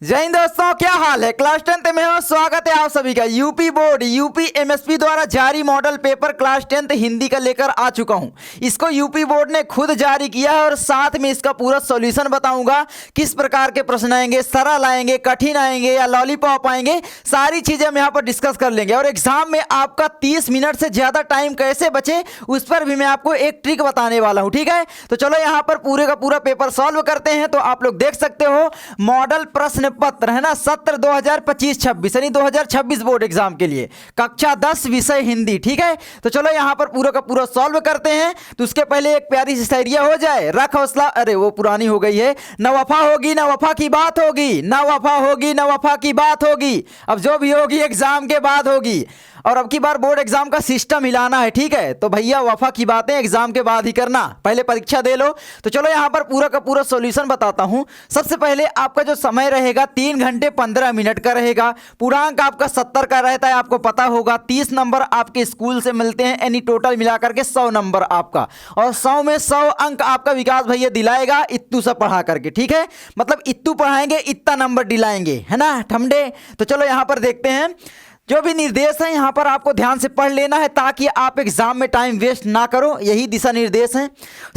जय हिंद दोस्तों, क्या हाल है। क्लास 10th में हो, स्वागत है आप सभी का। यूपी बोर्ड यूपी एमएसपी द्वारा जारी model paper class 10th Hindi का लेकर आ चुका हूं। इसको यूपी बोर्ड ने खुद जारी किया है और साथ में इसका पूरा सॉल्यूशन बताऊंगा। किस प्रकार के प्रश्न आएंगे, सरल आएंगे, कठिन आएंगे या लॉलीपॉप आएंगे, सारी चीजें हम यहाँ पर डिस्कस कर लेंगे। और एग्जाम में आपका 30 मिनट से ज्यादा टाइम कैसे बचे उस पर भी मैं आपको एक ट्रिक बताने वाला हूँ, ठीक है। तो चलो यहाँ पर पूरे का पूरा पेपर सॉल्व करते हैं। तो आप लोग देख सकते हो मॉडल प्रश्न पत्र है ना, सत्र 2025-26 यानी 2026 बोर्ड एग्जाम के लिए, कक्षा 10 विषय हिंदी, ठीक है। तो चलो यहां पर पूरा का पूरा सॉल्व करते हैं। तो उसके पहले एक प्यारी सी शायरिया हो जाए। रख हौसला, अरे वो पुरानी हो गई है। न वफा होगी न वफा की बात होगी, न वफा होगी न वफा की बात होगी, अब जो भी होगी एग्जाम के बाद होगी। और अब की बार बोर्ड एग्जाम का सिस्टम हिलाना है, ठीक है। तो भैया वफा की बातें एग्जाम के बाद ही करना, पहले परीक्षा दे लो। तो चलो यहां पर पूरा का पूरा सॉल्यूशन बताता हूं। सबसे पहले आपका जो समय रहेगा 3 घंटे 15 मिनट का रहेगा। पूर्णांक आपका 70 का रहता है, आपको पता होगा। 30 नंबर आपके स्कूल से मिलते हैं, यानी टोटल मिलाकर के 100 नंबर आपका। और 100 में 100 अंक आपका विकास भैया दिलाएगा इत्तू से पढ़ा करके, ठीक है। मतलब इत्तू पढ़ाएंगे इतना नंबर दिलाएंगे, है ना ठमडे। तो चलो यहां पर देखते हैं। जो भी निर्देश है यहां पर आपको ध्यान से पढ़ लेना है ताकि आप एग्जाम में टाइम वेस्ट ना करो, यही दिशा निर्देश हैं।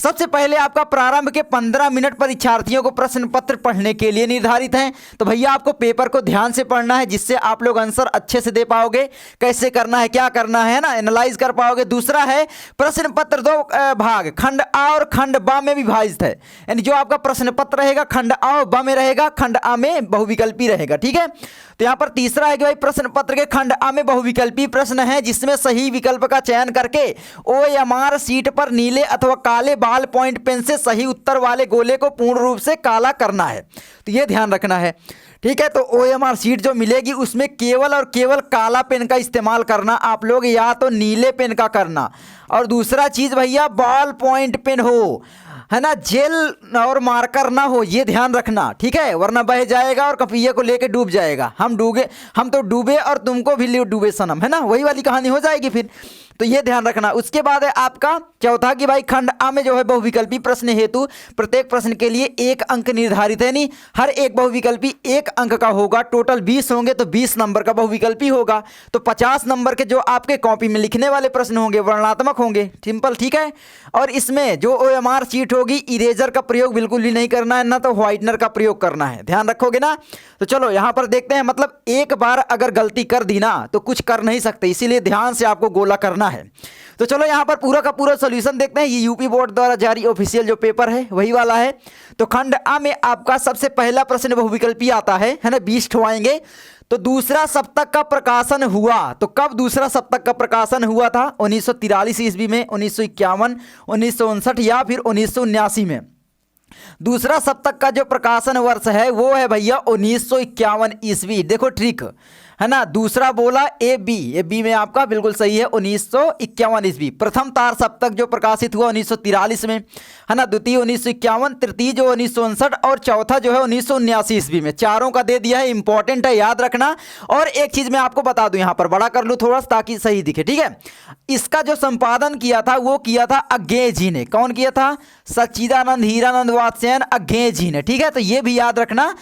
सबसे पहले आपका प्रारंभ के 15 मिनट परीक्षार्थियों को प्रश्न पत्र पढ़ने के लिए निर्धारित हैं। तो भैया आपको पेपर को ध्यान से पढ़ना है, जिससे आप लोग आंसर अच्छे से दे पाओगे। कैसे करना है, क्या करना है ना, एनालाइज कर पाओगे। दूसरा है प्रश्न पत्र 2 भाग, खंड आ और खंड ब में विभाजित है। यानी जो आपका प्रश्न पत्र रहेगा खंड आ और ब में रहेगा, खंड आ में बहुविकल्पी रहेगा, ठीक है। तो यहां पर तीसरा है कि भाई प्रश्न पत्र के खंड आ में बहुविकल्पी प्रश्न है, जिसमें सही विकल्प का चयन करके ओएमआर शीट पर नीले अथवा काले बॉल पॉइंट पेन से सही उत्तर वाले गोले को पूर्ण रूप से काला करना है। तो ये ध्यान रखना है, ठीक है। तो ओएमआर शीट जो मिलेगी उसमें केवल और केवल काला पेन का इस्तेमाल करना आप लोग, या तो नीले पेन का करना। और दूसरा चीज भैया बॉल पॉइंट पेन हो, है ना, जेल और मार्कर ना हो, ये ध्यान रखना, ठीक है। वरना बह जाएगा और कपिये को लेके डूब जाएगा। हम तो डूबे और तुमको भी डूबे सनम, है ना, वही वाली कहानी हो जाएगी फिर। तो ये ध्यान रखना। उसके बाद है आपका चौथा कि भाई खंड आ में जो है बहुविकल्पी प्रश्न हेतु प्रत्येक प्रश्न के लिए 1 अंक निर्धारित है। नहीं, हर एक बहुविकल्पी 1 अंक का होगा। टोटल 20 होंगे तो 20 नंबर का बहुविकल्पी होगा। तो 50 नंबर के जो आपके कॉपी में लिखने वाले प्रश्न होंगे वर्णनात्मक होंगे, सिंपल, ठीक है। और इसमें जो ओएमआर शीट होगी, इरेजर का प्रयोग बिल्कुल भी नहीं करना है, ना तो व्हाइटनर का प्रयोग करना है, ध्यान रखोगे ना। तो चलो यहां पर देखते हैं। मतलब एक बार अगर गलती कर दी ना तो कुछ कर नहीं सकते, इसीलिए ध्यान से आपको गोला करना है। तो चलो यहां पर पूरा का पूरा सॉल्यूशन देखते हैं। ये यूपी बोर्ड द्वारा जारी ऑफिशियल जो पेपर है वही वाला है। तो खंड आ में आपका सबसे पहला प्रश्न बहुविकल्पी आता है ना, 20 ठो आएंगे। तो दूसरा सप्तक का प्रकाशन हुआ, तो कब दूसरा सप्तक का प्रकाशन हुआ था? 1943 ईस्वी में, 1951, 1959 या फिर 1979 में। दूसरा सप्तक का जो प्रकाशन वर्ष है वो है भैया 1951 ईस्वी। देखो ट्रिक है ना, दूसरा बोला ए बी में आपका बिल्कुल सही है, 1951 ईस्वी। प्रथम तार सप्तक जो प्रकाशित हुआ 1943 में, है ना। द्वितीय 1951, तृतीय जो 1959 और चौथा जो है 1979 ईस्वी में। चारों का दे दिया है, इंपॉर्टेंट है, याद रखना। और एक चीज मैं आपको बता दूं, यहां पर बड़ा कर लूं थोड़ा ताकि सही दिखे, ठीक है। इसका जो संपादन किया था वो किया था अज्ञेय जी ने। कौन किया था? सच्चिदानंद हीरानंद वात्स्यायन अज्ञेय जी ने, ठीक है। तो ये भी याद रखना।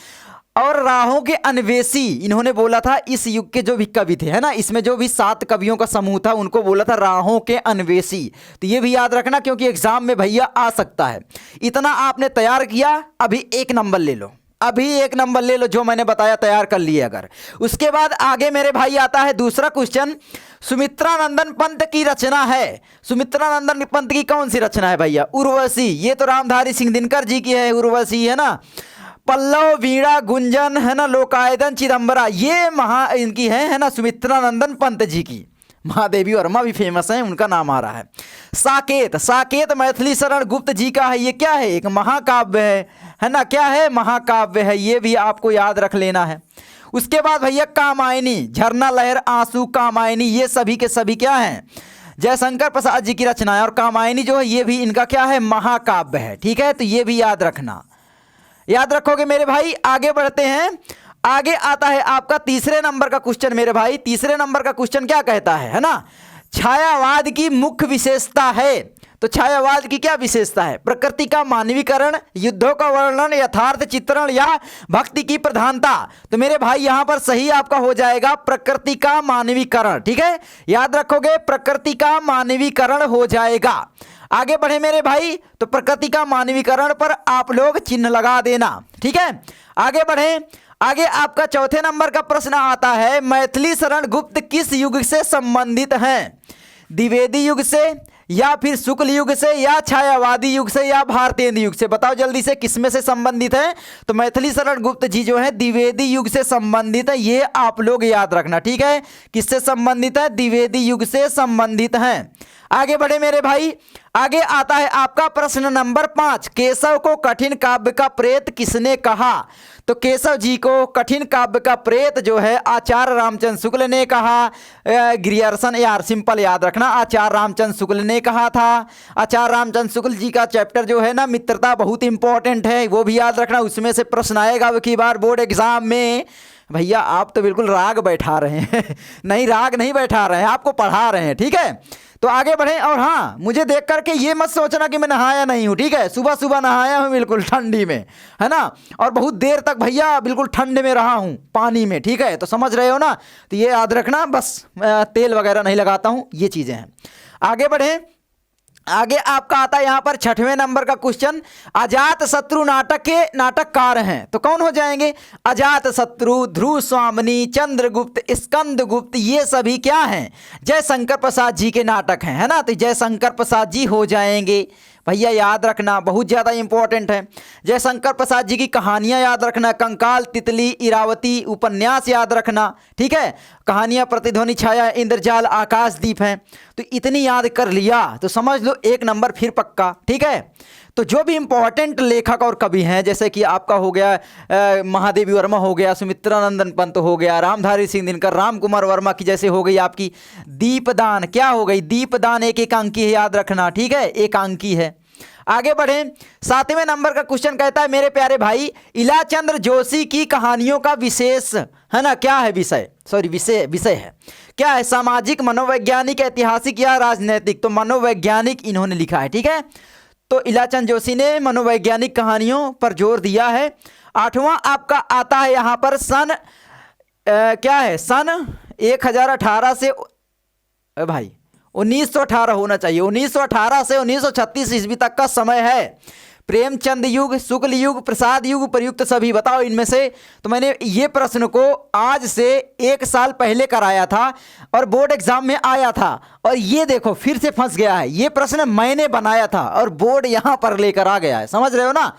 और राहों के अन्वेषी इन्होंने बोला था, इस युग के जो भी कवि थे, है ना, इसमें जो भी 7 कवियों का समूह था उनको बोला था राहों के अन्वेषी। तो ये भी याद रखना, क्योंकि एग्जाम में भैया आ सकता है। इतना आपने तैयार किया, अभी 1 नंबर ले लो, अभी 1 नंबर ले लो, जो मैंने बताया तैयार कर लिए अगर। उसके बाद आगे मेरे भाई आता है दूसरा क्वेश्चन। सुमित्रानंदन पंत की रचना है। सुमित्रानंदन पंत की कौन सी रचना है भैया? उर्वशी। ये तो रामधारी सिंह दिनकर जी की है उर्वशी, है ना। पल्लव, वीणा, गुंजन, है ना, लोकायतन, चिदंबरा, ये इनकी है ना, सुमित्रानंदन पंत जी की। महादेवी वर्मा भी फेमस है, उनका नाम आ रहा है। साकेत, साकेत मैथिली शरण गुप्त जी का है। ये क्या है? एक महाकाव्य है ना, क्या है? महाकाव्य है। ये भी आपको याद रख लेना है। उसके बाद भैया कामायनी, झरना, लहर, आंसू, कामायनी, ये सभी के सभी क्या हैं? जयशंकर प्रसाद जी की रचना है। और कामायनी जो है ये भी इनका क्या है? महाकाव्य है, ठीक है। तो ये भी याद रखना, याद रखोगे मेरे भाई। आगे बढ़ते हैं। आगे आता है आपका तीसरे नंबर का क्वेश्चन मेरे भाई। तीसरे नंबर का क्वेश्चन क्या कहता है ना, छायावाद की मुख्य विशेषता है। तो छायावाद की क्या विशेषता है? प्रकृति का मानवीकरण, युद्धों का वर्णन, यथार्थ चित्रण या भक्ति की प्रधानता। तो मेरे भाई यहां पर सही आपका हो जाएगा प्रकृति का मानवीकरण। ठीक है, याद रखोगे, प्रकृति का मानवीकरण हो जाएगा। आगे बढ़े मेरे भाई, तो प्रकृति का मानवीकरण पर आप लोग चिन्ह लगा देना। ठीक है, आगे बढ़े। आगे आपका चौथे नंबर का प्रश्न आता है, मैथिली शरण गुप्त किस युग से संबंधित हैं? द्विवेदी युग से, या फिर शुक्ल युग से, या छायावादी युग से, या भारतेंदु युग से? बताओ जल्दी से किसमें से संबंधित है? तो मैथिली शरण गुप्त जी जो है द्विवेदी युग से संबंधित है, ये आप लोग याद रखना। ठीक है, किससे संबंधित है? द्विवेदी युग से संबंधित हैं। आगे बढ़े मेरे भाई, आगे आता है आपका प्रश्न नंबर 5, केशव को कठिन काव्य का प्रेत किसने कहा? तो केशव जी को कठिन काव्य का प्रेत जो है आचार्य रामचंद्र शुक्ल ने कहा। गिरियर्सन, यार सिंपल याद रखना, आचार्य रामचंद्र शुक्ल ने कहा था। आचार्य रामचंद्र शुक्ल जी का चैप्टर जो है ना मित्रता, बहुत इंपॉर्टेंट है, वो भी याद रखना, उसमें से प्रश्न आएगा की बार बोर्ड एग्जाम में। भैया आप तो बिल्कुल राग बैठा रहे हैं नहीं, राग नहीं बैठा रहे हैं, आपको पढ़ा रहे हैं। ठीक है, तो आगे बढ़ें। और हाँ, मुझे देख करके ये मत सोचना कि मैं नहाया नहीं हूँ। ठीक है, सुबह सुबह नहाया हूँ बिल्कुल ठंडी में, है ना, और बहुत देर तक भैया बिल्कुल ठंड में रहा हूँ पानी में। ठीक है, तो समझ रहे हो ना, तो ये याद रखना, बस तेल वगैरह नहीं लगाता हूँ, ये चीज़ें हैं। आगे बढ़ें। आगे आपका आता है यहाँ पर 6वें नंबर का क्वेश्चन, अजात शत्रु नाटक के नाटककार हैं, तो कौन हो जाएंगे? अजात शत्रु, ध्रुव स्वामिनी, चंद्रगुप्त, स्कंदगुप्त, ये सभी क्या हैं? जयशंकर प्रसाद जी के नाटक हैं, है ना, तो जयशंकर प्रसाद जी हो जाएंगे। भैया याद रखना, बहुत ज़्यादा इंपॉर्टेंट है। जयशंकर प्रसाद जी की कहानियाँ याद रखना, कंकाल, तितली, इरावती, उपन्यास याद रखना। ठीक है, कहानियाँ प्रतिध्वनि, छाया, इंद्रजाल, आकाशदीप हैं। तो इतनी याद कर लिया तो समझ लो 1 नंबर फिर पक्का। ठीक है, तो जो भी इंपॉर्टेंट लेखक और कवि हैं, जैसे कि आपका हो गया महादेवी वर्मा हो गया, सुमित्रानंदन पंत हो गया, रामधारी सिंह दिनकर, राम कुमार वर्मा की जैसे हो गई आपकी दीपदान, क्या हो गई? दीपदान एक एकांकी है, याद रखना। ठीक है, एकांकी है। आगे बढ़ें। 7वें नंबर का क्वेश्चन कहता है मेरे प्यारे भाई, इलाचंद्र जोशी की कहानियों का विशेष, है ना, क्या है विषय? सॉरी, विषय है क्या है? सामाजिक, मनोवैज्ञानिक, ऐतिहासिक या राजनैतिक? तो मनोवैज्ञानिक इन्होंने लिखा है। ठीक है, तो इलाचंद जोशी ने मनोवैज्ञानिक कहानियों पर जोर दिया है। 8वां आपका आता है यहाँ पर सन क्या है? सन 1018 से भाई 1918 होना चाहिए, 1918 से 1936 ईस्वी तक का समय है। प्रेमचंद युग, शुक्ल युग, प्रसाद युग, प्रयुक्त सभी, बताओ इनमें से। तो मैंने ये प्रश्न को आज से 1 साल पहले कराया था और बोर्ड एग्जाम में आया था, और ये देखो फिर से फंस गया है। ये प्रश्न मैंने बनाया था और बोर्ड यहाँ पर लेकर आ गया है, समझ रहे हो ना।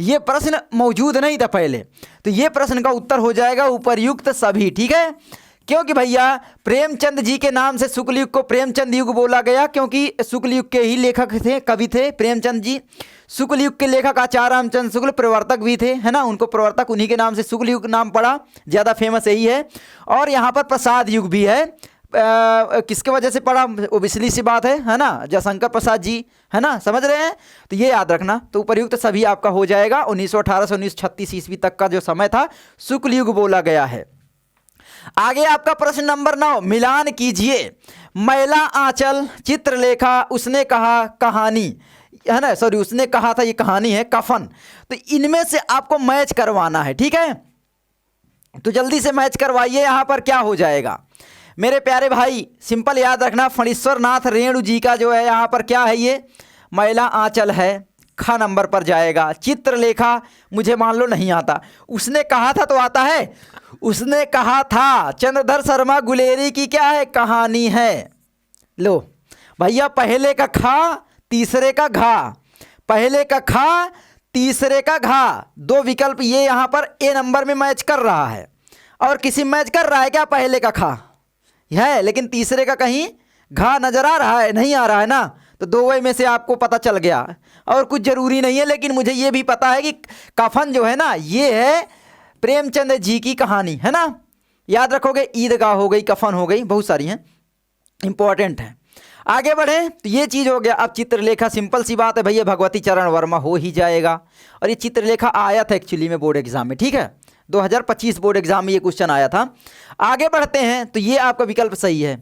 ये प्रश्न मौजूद नहीं था पहले, तो ये प्रश्न का उत्तर हो जाएगा उपर्युक्त सभी। ठीक है, क्योंकि भैया प्रेमचंद जी के नाम से शुक्ल युग को प्रेमचंद युग बोला गया, क्योंकि शुक्ल युग के ही लेखक थे, कवि थे प्रेमचंद जी। शुक्ल युग के लेखक आचार्य रामचंद्र शुक्ल प्रवर्तक भी थे, है ना, उनको प्रवर्तक उन्हीं के नाम से शुक्ल युग नाम पड़ा, ज़्यादा फेमस यही है। और यहाँ पर प्रसाद युग भी है, किसके वजह से पड़ा? ओबियसली सी बात है ना, जयशंकर प्रसाद जी, है ना, समझ रहे हैं। तो ये याद रखना, तो उपर्युक्त सभी आपका हो जाएगा। 1918 से 1936 ईस्वी तक का जो समय था शुक्ल युग बोला गया है। आगे आपका प्रश्न नंबर 9, मिलान कीजिए। मैला आंचल, चित्रलेखा, उसने कहा, कहानी, है ना, सॉरी उसने कहा था, ये कहानी है, कफन। तो इनमें से आपको मैच करवाना है। ठीक है, तो जल्दी से मैच करवाइए। यहाँ पर क्या हो जाएगा मेरे प्यारे भाई? सिंपल याद रखना, फणीश्वर नाथ रेणु जी का जो है यहाँ पर क्या है? ये मैला आंचल है, ख नंबर पर जाएगा। चित्रलेखा मुझे मान लो नहीं आता, उसने कहा था तो आता है, उसने कहा था। चंद्रधर शर्मा गुलेरी की क्या है? कहानी है। लो भैया, पहले का खा, तीसरे का घा, पहले का खा, तीसरे का घा, 2 विकल्प ये यहाँ पर ए नंबर में मैच कर रहा है। और किसी मैच कर रहा है क्या? पहले का खा है, लेकिन तीसरे का कहीं घा नजर आ रहा है? नहीं आ रहा है ना। तो 2 में से आपको पता चल गया, और कुछ जरूरी नहीं है, लेकिन मुझे ये भी पता है कि कफन जो है ना, ये है प्रेमचंद जी की कहानी, है ना। याद रखोगे, ईदगाह हो गई, कफन हो गई, बहुत सारी हैं, इंपॉर्टेंट है। आगे बढ़े, तो ये चीज़ हो गया। अब चित्रलेखा, सिंपल सी बात है भैया, भगवती चरण वर्मा हो ही जाएगा। और ये चित्रलेखा आया था एक्चुअली में बोर्ड एग्जाम में। ठीक है, 2025 बोर्ड एग्जाम में ये क्वेश्चन आया था। आगे बढ़ते हैं, तो ये आपका विकल्प सही है।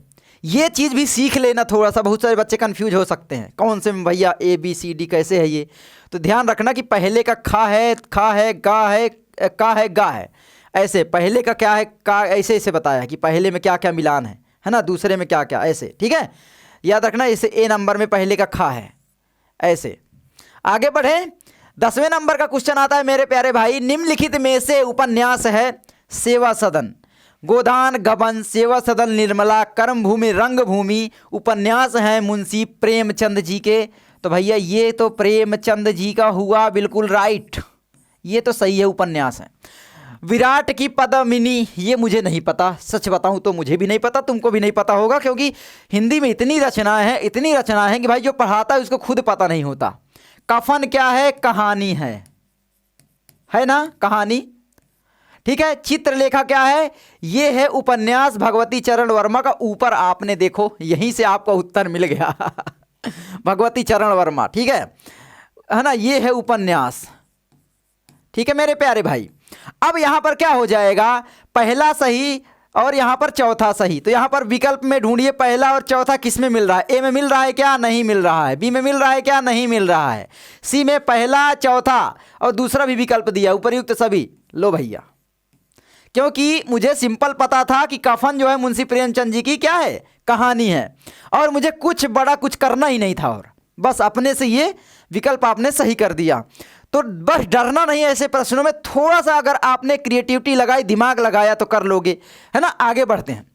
ये चीज़ भी सीख लेना थोड़ा सा, बहुत सारे बच्चे कंफ्यूज हो सकते हैं कौन से में भैया ABCD कैसे है ये। तो ध्यान रखना कि पहले का खा है गा है का है गा है, ऐसे पहले का क्या है का, ऐसे ऐसे बताया कि पहले में क्या क्या मिलान है ना, दूसरे में क्या क्या, ऐसे ठीक है, याद रखना। इसे A नंबर में पहले का खा है, ऐसे। आगे बढ़े, 10वें नंबर का क्वेश्चन आता है मेरे प्यारे भाई, निम्नलिखित में से उपन्यास है सेवा सदन, गोदान गबन, सेवा सदन निर्मला, कर्म भूमि रंगभूमि उपन्यास हैं मुंशी प्रेमचंद जी के। तो भैया ये तो प्रेमचंद जी का हुआ बिल्कुल राइट, ये तो सही है, उपन्यास है। विराट की पद्मिनी, ये मुझे नहीं पता, सच बताऊं तो मुझे भी नहीं पता, तुमको भी नहीं पता होगा, क्योंकि हिंदी में इतनी रचनाएं हैं कि भाई जो पढ़ाता है उसको खुद पता नहीं होता। कफन क्या है, कहानी है ना, कहानी, ठीक है। चित्रलेखा क्या है, ये है उपन्यास भगवती चरण वर्मा का। ऊपर आपने देखो, यहीं से आपका उत्तर मिल गया भगवती चरण वर्मा, ठीक है ना, ये है उपन्यास, ठीक है मेरे प्यारे भाई। अब यहां पर क्या हो जाएगा, पहला सही और यहां पर चौथा सही। तो यहां पर विकल्प में ढूंढिए पहला और चौथा किस में मिल रहा है। A में मिल रहा है क्या, नहीं मिल रहा है। B में मिल रहा है क्या, नहीं मिल रहा है। C में पहला चौथा और दूसरा भी विकल्प दिया, उपर्युक्त सभी। लो भैया, क्योंकि मुझे सिंपल पता था कि कफन जो है मुंशी प्रेमचंद जी की क्या है, कहानी है, और मुझे कुछ बड़ा कुछ करना ही नहीं था, और बस अपने से ये विकल्प आपने सही कर दिया। तो बस डरना नहीं है ऐसे प्रश्नों में, थोड़ा सा अगर आपने क्रिएटिविटी लगाई, दिमाग लगाया तो कर लोगे, है ना। आगे बढ़ते हैं।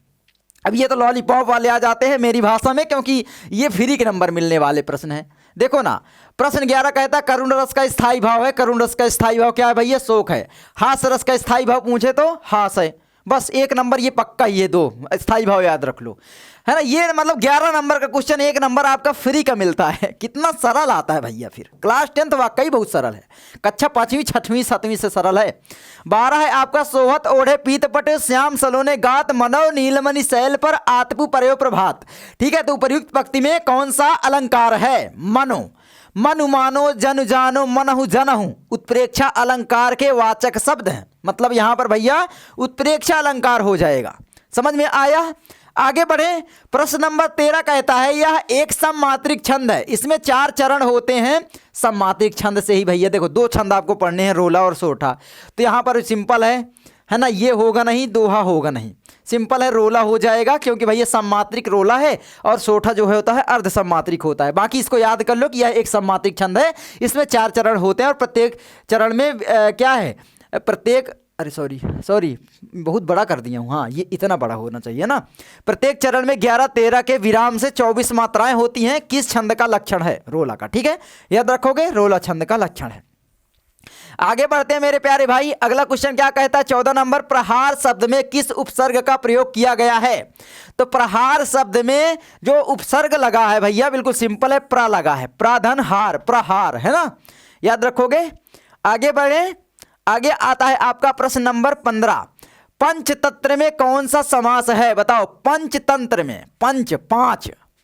अब ये तो लॉलीपॉप वाले आ जाते हैं मेरी भाषा में, क्योंकि ये फ्री के नंबर मिलने वाले प्रश्न हैं। देखो ना, प्रश्न 11 कहता है करुण रस का स्थायी भाव है। करुण रस का स्थायी भाव क्या है भैया, शोक है। हास्य रस का स्थायी भाव पूछे तो हास है। बस एक नंबर ये पक्का, ये दो स्थायी भाव याद रख लो, है ना। ये मतलब 11 नंबर का क्वेश्चन, एक नंबर आपका फ्री का मिलता है। कितना सरल आता है भैया, फिर क्लास 10 वाकई बहुत सरल है, कक्षा 5वीं 6वीं 7वीं से सरल है। 12 है आपका सोहत ओढ़े पीतपट, श्याम सलोने गात, मनव नीलमणि शैल पर आतपु परयो प्रभात। ठीक है, तो उपर्युक्त पंक्ति में कौन सा अलंकार है, मनो। मनु मानो जन जानो मनहु जनहु उत्प्रेक्षा अलंकार के वाचक शब्द हैं। मतलब यहां पर भैया उत्प्रेक्षा अलंकार हो जाएगा। समझ में आया। आगे बढ़े, प्रश्न नंबर 13 कहता है यह एक सममात्रिक छंद है। इसमें 4 चरण होते हैं। सममात्रिक छंद से ही भैया देखो 2 छंद आपको पढ़ने हैं, रोला और सोठा। तो यहां पर सिंपल है ना, ये होगा नहीं, दोहा होगा नहीं, सिंपल है, रोला हो जाएगा, क्योंकि भैया सममात्रिक रोला है और सोठा जो है होता है अर्ध सममात्रिक होता है। बाकी इसको याद कर लो कि यह एक सममात्रिक छंद है। इसमें 4 चरण होते हैं और प्रत्येक चरण में क्या है, प्रत्येक, अरे सॉरी बहुत बड़ा कर दिया हूँ, हाँ ये इतना बड़ा होना चाहिए ना। प्रत्येक चरण में 11-13 के विराम से 24 मात्राएं होती हैं। किस छंद का लक्षण है, रोला का। ठीक है, याद रखोगे, रोला छंद का लक्षण है। आगे बढ़ते हैं मेरे प्यारे भाई। अगला क्वेश्चन क्या कहता है, 14 नंबर, प्रहार शब्द में किस उपसर्ग का प्रयोग किया गया है। तो प्रहार शब्द में जो उपसर्ग लगा है भैया बिल्कुल सिंपल है, प्र लगा है, प्राधन हार, प्रहार, है ना, याद रखोगे। आगे बढ़े, आगे आता है आपका प्रश्न नंबर 15, पंचतंत्र में कौन सा समास है, बताओ। पंचतंत्र में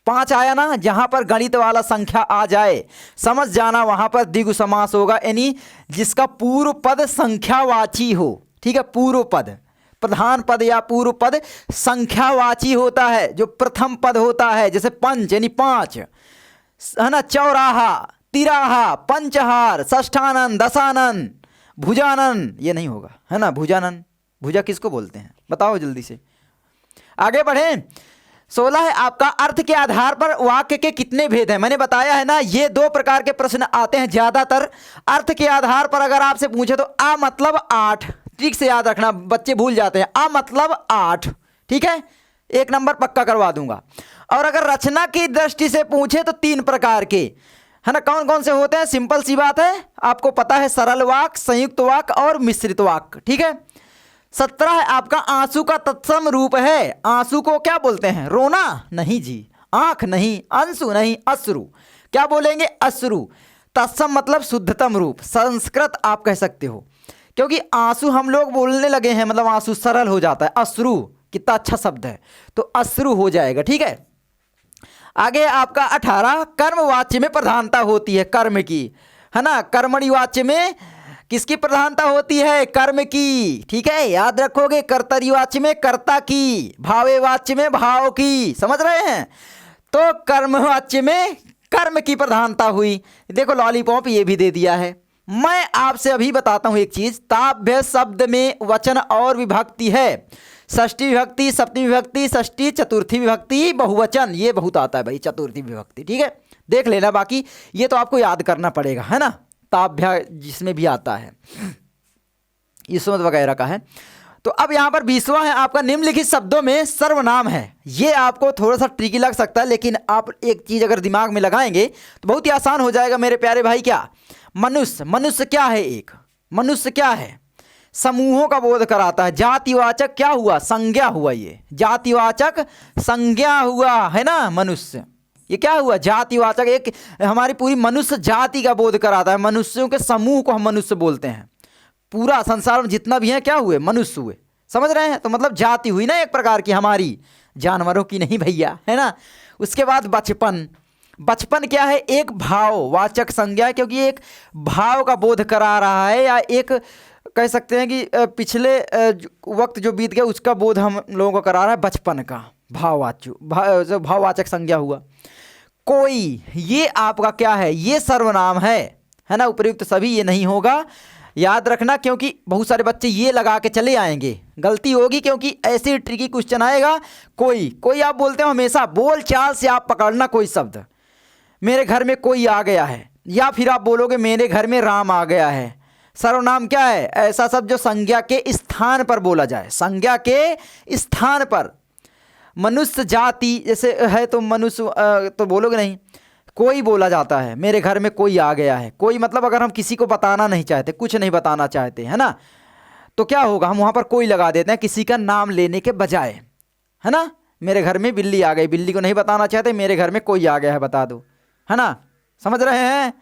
पांच आया ना, जहां पर गणित वाला संख्या आ जाए समझ जाना, वहां पर द्विगु समास होगा, यानी जिसका पूर्व पद संख्यावाची हो। ठीक है, पूर्व पद, प्रधान पद या पूर्व पद संख्यावाची होता है। जो प्रथम पद होता है, जैसे पंच यानी 5, है ना, चौराहा, तिराहा, पंचहार, षष्ठानन, दशानन, भुजानन, ये नहीं होगा, है ना। भुजानन, भुजा किसको बोलते हैं, बताओ जल्दी से। आगे बढ़े, 16 है आपका, अर्थ के आधार पर वाक्य के कितने भेद हैं। मैंने बताया है ना, ये 2 प्रकार के प्रश्न आते हैं ज्यादातर। अर्थ के आधार पर अगर आपसे पूछे तो आ मतलब 8, ठीक से याद रखना, बच्चे भूल जाते हैं, आ मतलब 8। ठीक है, 1 नंबर पक्का करवा दूंगा। और अगर रचना की दृष्टि से पूछे तो 3 प्रकार के, है ना। कौन कौन से होते हैं, सिंपल सी बात है, आपको पता है, सरल वाक्य, संयुक्त वाक्य और मिश्रित वाक्य। ठीक है, 17 है आपका, आंसू का तत्सम रूप है। आंसू को क्या बोलते हैं, रोना नहीं जी, आंख नहीं, अंशु नहीं, अश्रु। क्या बोलेंगे, अश्रु। तत्सम मतलब शुद्धतम रूप, संस्कृत आप कह सकते हो, क्योंकि आंसू हम लोग बोलने लगे हैं, मतलब आंसू सरल हो जाता है। अश्रु कितना अच्छा शब्द है, तो अश्रु हो जाएगा। ठीक है, आगे आपका 18, कर्मवाच्य में प्रधानता होती है कर्म की, है ना। कर्मणि वाच्य में किसकी प्रधानता होती है? कर्म की। ठीक है, याद रखोगे, कर्तरीवाच्य में कर्ता की, भावेवाच्य में भाव की। समझ रहे हैं? तो कर्मवाच्य में कर्म की प्रधानता हुई। देखो लॉलीपॉप ये भी दे दिया है। मैं आपसे अभी बताता हूं एक चीज, ताभ्य शब्द में वचन और विभक्ति है, षष्ठी विभक्ति, सप्तमी विभक्ति, षष्ठी, चतुर्थी विभक्ति, बहुवचन, ये बहुत आता है भाई चतुर्थी विभक्ति। ठीक है, देख लेना, बाकी ये तो आपको याद करना पड़ेगा, है ना। ताभ्य जिसमें भी आता है, युष्मत वगैरह का है। तो अब यहाँ पर 20वां है आपका, निम्नलिखित शब्दों में सर्वनाम है। ये आपको थोड़ा सा ट्रिकी लग सकता है, लेकिन आप एक चीज अगर दिमाग में लगाएंगे तो बहुत ही आसान हो जाएगा मेरे प्यारे भाई। क्या? मनुष्य। मनुष्य क्या है? एक मनुष्य क्या है? समूहों का बोध कराता है। जातिवाचक क्या हुआ? संज्ञा हुआ। ये जातिवाचक संज्ञा हुआ, है ना। मनुष्य ये क्या हुआ? जातिवाचक। एक हमारी पूरी मनुष्य जाति का बोध कराता है। मनुष्यों के समूह को हम मनुष्य बोलते हैं। पूरा संसार में जितना भी है क्या हुए? मनुष्य हुए। समझ रहे हैं? तो मतलब जाति हुई ना एक प्रकार की हमारी, जानवरों की नहीं भैया, है ना। उसके बाद बचपन। बचपन क्या है? एक भाववाचक संज्ञा, क्योंकि एक भाव का बोध करा रहा है, या एक कह सकते हैं कि पिछले वक्त जो बीत गया उसका बोध हम लोगों को करा रहा है। बचपन का भाववाचक संज्ञा हुआ। कोई, ये आपका क्या है? ये सर्वनाम है ना। उपयुक्त सभी ये नहीं होगा, याद रखना, क्योंकि बहुत सारे बच्चे ये लगा के चले आएंगे, गलती होगी, क्योंकि ऐसे ट्रिकी क्वेश्चन आएगा। कोई, कोई आप बोलते हो हमेशा, बोल चाल से आप पकड़ना कोई शब्द। मेरे घर में कोई आ गया है, या फिर आप बोलोगे मेरे घर में राम आ गया है। सर्वनाम क्या है? ऐसा शब्द जो संज्ञा के स्थान पर बोला जाए, संज्ञा के स्थान पर। मनुष्य जाति जैसे है तो मनुष्य तो बोलोगे नहीं, कोई बोला जाता है। मेरे घर में कोई आ गया है। कोई मतलब अगर हम किसी को बताना नहीं चाहते, कुछ नहीं बताना चाहते, है ना, तो क्या होगा? हम वहाँ पर कोई लगा देते हैं किसी का नाम लेने के बजाय, है ना। मेरे घर में बिल्ली आ गई, बिल्ली को नहीं बताना चाहते, मेरे घर में कोई आ गया है बता दो, है ना। समझ रहे हैं?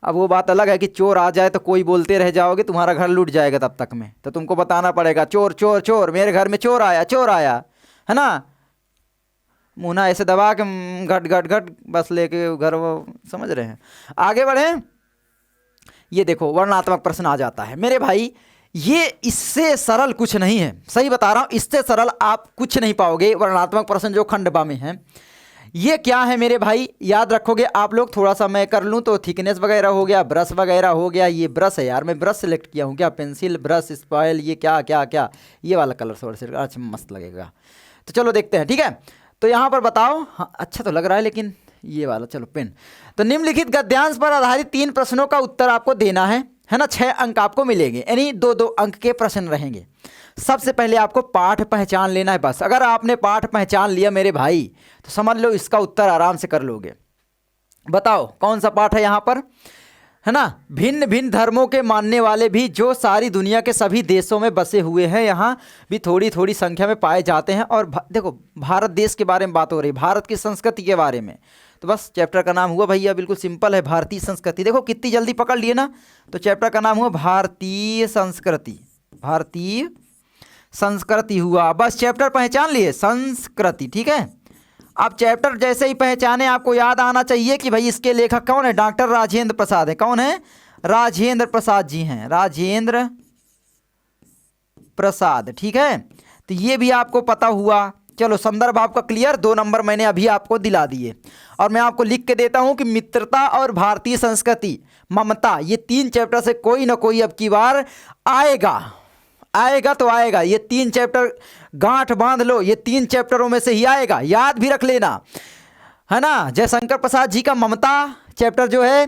अब वो बात अलग है कि चोर आ जाए तो कोई बोलते रह जाओगे, तुम्हारा घर लूट जाएगा तब तक में, तो तुमको बताना पड़ेगा चोर चोर चोर, मेरे घर में चोर आया, चोर आया, है ना। मुन्ना ऐसे दबा के घट घट घट बस लेके घर वो। समझ रहे हैं? आगे बढ़े। ये देखो वर्णात्मक प्रश्न आ जाता है मेरे भाई। ये इससे सरल कुछ नहीं है, सही बता रहा हूँ, इससे सरल आप कुछ नहीं पाओगे। वर्णात्मक प्रश्न जो खंडवा में है, ये क्या है मेरे भाई? याद रखोगे आप लोग। थोड़ा सा मैं कर लूँ तो थिकनेस वगैरह हो गया, ब्रश वगैरह हो गया। ये ब्रश है यार, मैं ब्रश सेलेक्ट किया हूँ। क्या? पेंसिल, ब्रश, स्पाइल, ये क्या क्या क्या, ये वाला कलर थोड़ा सा अच्छा मस्त लगेगा। तो चलो देखते हैं, ठीक है। तो यहाँ पर बताओ, हाँ अच्छा तो लग रहा है, लेकिन ये वाला चलो पेन। तो निम्नलिखित गद्यांश पर आधारित 3 प्रश्नों का उत्तर आपको देना है ना। 6 अंक आपको मिलेंगे, यानी 2-2 अंक के प्रश्न रहेंगे। सबसे पहले आपको पाठ पहचान लेना है बस। अगर आपने पाठ पहचान लिया मेरे भाई तो समझ लो इसका उत्तर आराम से कर लोगे। बताओ कौन सा पाठ है यहाँ पर, है ना। भिन्न भिन्न धर्मों के मानने वाले भी जो सारी दुनिया के सभी देशों में बसे हुए हैं, यहाँ भी थोड़ी थोड़ी संख्या में पाए जाते हैं। और देखो भारत देश के बारे में बात हो रही, भारत की संस्कृति के बारे में। तो बस चैप्टर का नाम हुआ भैया, बिल्कुल सिंपल है, भारतीय संस्कृति। देखो कितनी जल्दी पकड़ लिए ना। तो चैप्टर का नाम हुआ भारतीय संस्कृति। भारतीय संस्कृति हुआ, बस चैप्टर पहचान लिए, संस्कृति। ठीक है, आप चैप्टर जैसे ही पहचाने आपको याद आना चाहिए कि भाई इसके लेखक कौन है? डॉक्टर राजेंद्र प्रसाद है। कौन है? राजेंद्र प्रसाद जी हैं, राजेंद्र प्रसाद। ठीक है, तो ये भी आपको पता हुआ। चलो संदर्भ आपका क्लियर, 2 नंबर मैंने अभी आपको दिला दिए। और मैं आपको लिख के देता हूं कि मित्रता और भारतीय संस्कृति, ममता, ये 3 चैप्टर से कोई ना कोई अब की बार आएगा। आएगा तो आएगा, ये 3 चैप्टर गांठ बांध लो, ये 3 चैप्टरों में से ही आएगा, याद भी रख लेना, है ना। जयशंकर प्रसाद जी का ममता चैप्टर जो है,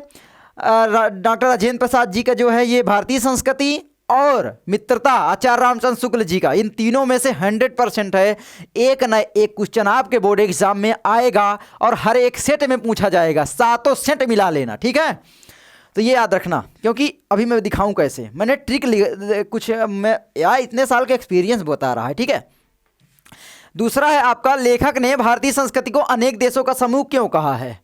डॉक्टर राजेंद्र प्रसाद जी का जो है ये भारतीय संस्कृति, और मित्रता आचार्य रामचंद्र शुक्ल जी का। इन तीनों में से 100% है, एक न एक क्वेश्चन आपके बोर्ड एग्जाम में आएगा और हर एक सेट में पूछा जाएगा। 7 सेट मिला लेना, ठीक है। तो ये याद रखना, क्योंकि अभी मैं दिखाऊं कैसे, मैंने ट्रिक कुछ, मैं यार इतने साल का एक्सपीरियंस बता रहा है, ठीक है। दूसरा है आपका, लेखक ने भारतीय संस्कृति को अनेक देशों का समूह क्यों कहा है?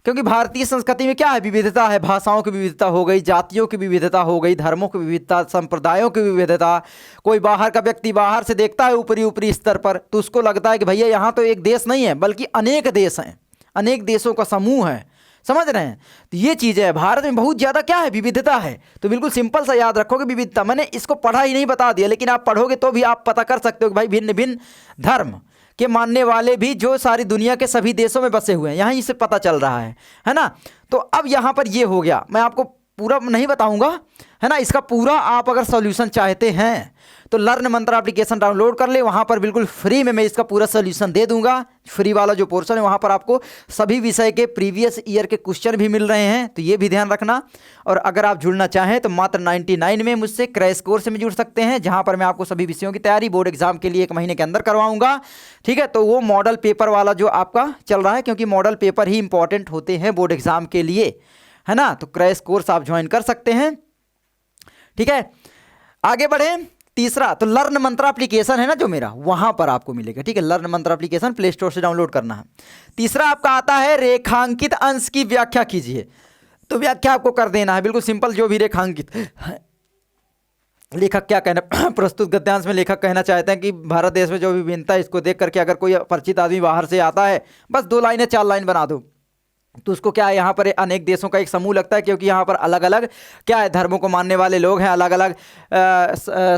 क्योंकि भारतीय संस्कृति में क्या है? विविधता है, भाषाओं की विविधता हो गई, जातियों की विविधता हो गई, धर्मों की विविधता, संप्रदायों की विविधता। कोई बाहर का व्यक्ति बाहर से देखता है ऊपरी ऊपरी स्तर पर, तो उसको लगता है कि भैया यहाँ तो एक देश नहीं है बल्कि अनेक देश हैं, अनेक देशों का समूह है। समझ रहे हैं? तो ये चीज़ है, भारत में बहुत ज़्यादा क्या है, विविधता है। तो बिल्कुल सिंपल सा याद रखोगे विविधता। मैंने इसको पढ़ा ही नहीं बता दिया, लेकिन आप पढ़ोगे तो भी आप पता कर सकते हो कि भाई भिन्न भिन्न धर्म के मानने वाले भी जो सारी दुनिया के सभी देशों में बसे हुए हैं, यहाँ इससे पता चल रहा है ना। तो अब यहाँ पर ये हो गया, मैं आपको पूरा नहीं बताऊंगा, है ना। इसका पूरा आप अगर सॉल्यूशन चाहते हैं तो लर्न मंत्रा एप्लीकेशन डाउनलोड कर ले, वहाँ पर बिल्कुल फ्री में मैं इसका पूरा सॉल्यूशन दे दूंगा। फ्री वाला जो पोर्शन है वहाँ पर आपको सभी विषय के प्रीवियस ईयर के क्वेश्चन भी मिल रहे हैं, तो ये भी ध्यान रखना। और अगर आप जुड़ना चाहें तो मात्र 99 में मुझसे क्रैश कोर्स में जुड़ सकते हैं, जहाँ पर मैं आपको सभी विषयों की तैयारी बोर्ड एग्जाम के लिए 1 महीने के अंदर करवाऊंगा। ठीक है, तो वो मॉडल पेपर वाला जो आपका चल रहा है, क्योंकि मॉडल पेपर ही इंपॉर्टेंट होते हैं बोर्ड एग्जाम के लिए, है ना। तो क्रैश कोर्स आप ज्वाइन कर सकते हैं। ठीक है, आगे बढ़े। तीसरा, तो लर्न मंत्रा एप्लीकेशन है ना जो मेरा, वहां पर आपको मिलेगा। ठीक है, लर्न मंत्रा एप्लीकेशन प्ले स्टोर से डाउनलोड करना है। तीसरा आपका आता है रेखांकित अंश की व्याख्या कीजिए। तो व्याख्या आपको कर देना है, बिल्कुल सिंपल। जो भी रेखांकित, लेखक क्या कहना प्रस्तुत गद्यांश में लेखक कहना चाहते हैं कि भारत देश में जो भी भिन्नता है, इसको देख करके अगर कोई परिचित आदमी बाहर से आता है, बस 2 लाइनें 4 लाइन बना दो, तो उसको क्या है, यहाँ पर अनेक देशों का एक समूह लगता है, क्योंकि यहाँ पर अलग अलग क्या है, धर्मों को मानने वाले लोग हैं, अलग अलग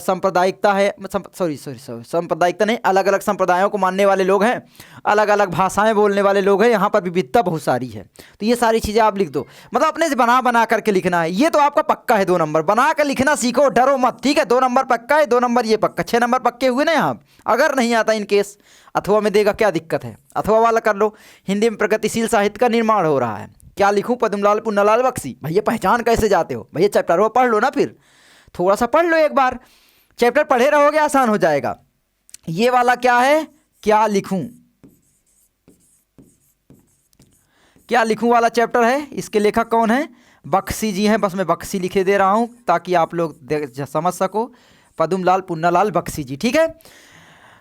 सांप्रदायिकता है, सांप्रदायिकता नहीं, अलग अलग संप्रदायों को मानने वाले लोग हैं, अलग अलग भाषाएं बोलने वाले लोग हैं, यहाँ पर विविधता बहुत सारी है। तो ये सारी चीज़ें आप लिख दो, मतलब अपने से बना करके लिखना है। ये तो आपका पक्का है 2 नंबर, बना कर लिखना सीखो, डरो मत। ठीक है, 2 नंबर पक्का है, 2 नंबर ये पक्का, 6 नंबर पक्के हुए ना यहाँ। अगर नहीं आता इन केस अथवा में देगा, क्या दिक्कत है, अथवा वाला कर लो। हिंदी में प्रगतिशील साहित्य का निर्माण हो रहा है, क्या लिखूं, पद्मलाल पुन्नालाल बख्शी। भैया पहचान कैसे जाते हो, भैया चैप्टर वो पढ़ लो ना, फिर थोड़ा सा पढ़ लो एक बार, चैप्टर पढ़े रहोगे आसान हो जाएगा। ये वाला क्या है, क्या लिखूं, क्या लिखूं वाला चैप्टर है। इसके लेखक कौन है, बख्शी जी हैं। बस मैं बख्शी लिखे दे रहा हूं ताकि आप लोग समझ सको, पद्मलाल पुन्नालाल बख्शी जी। ठीक है,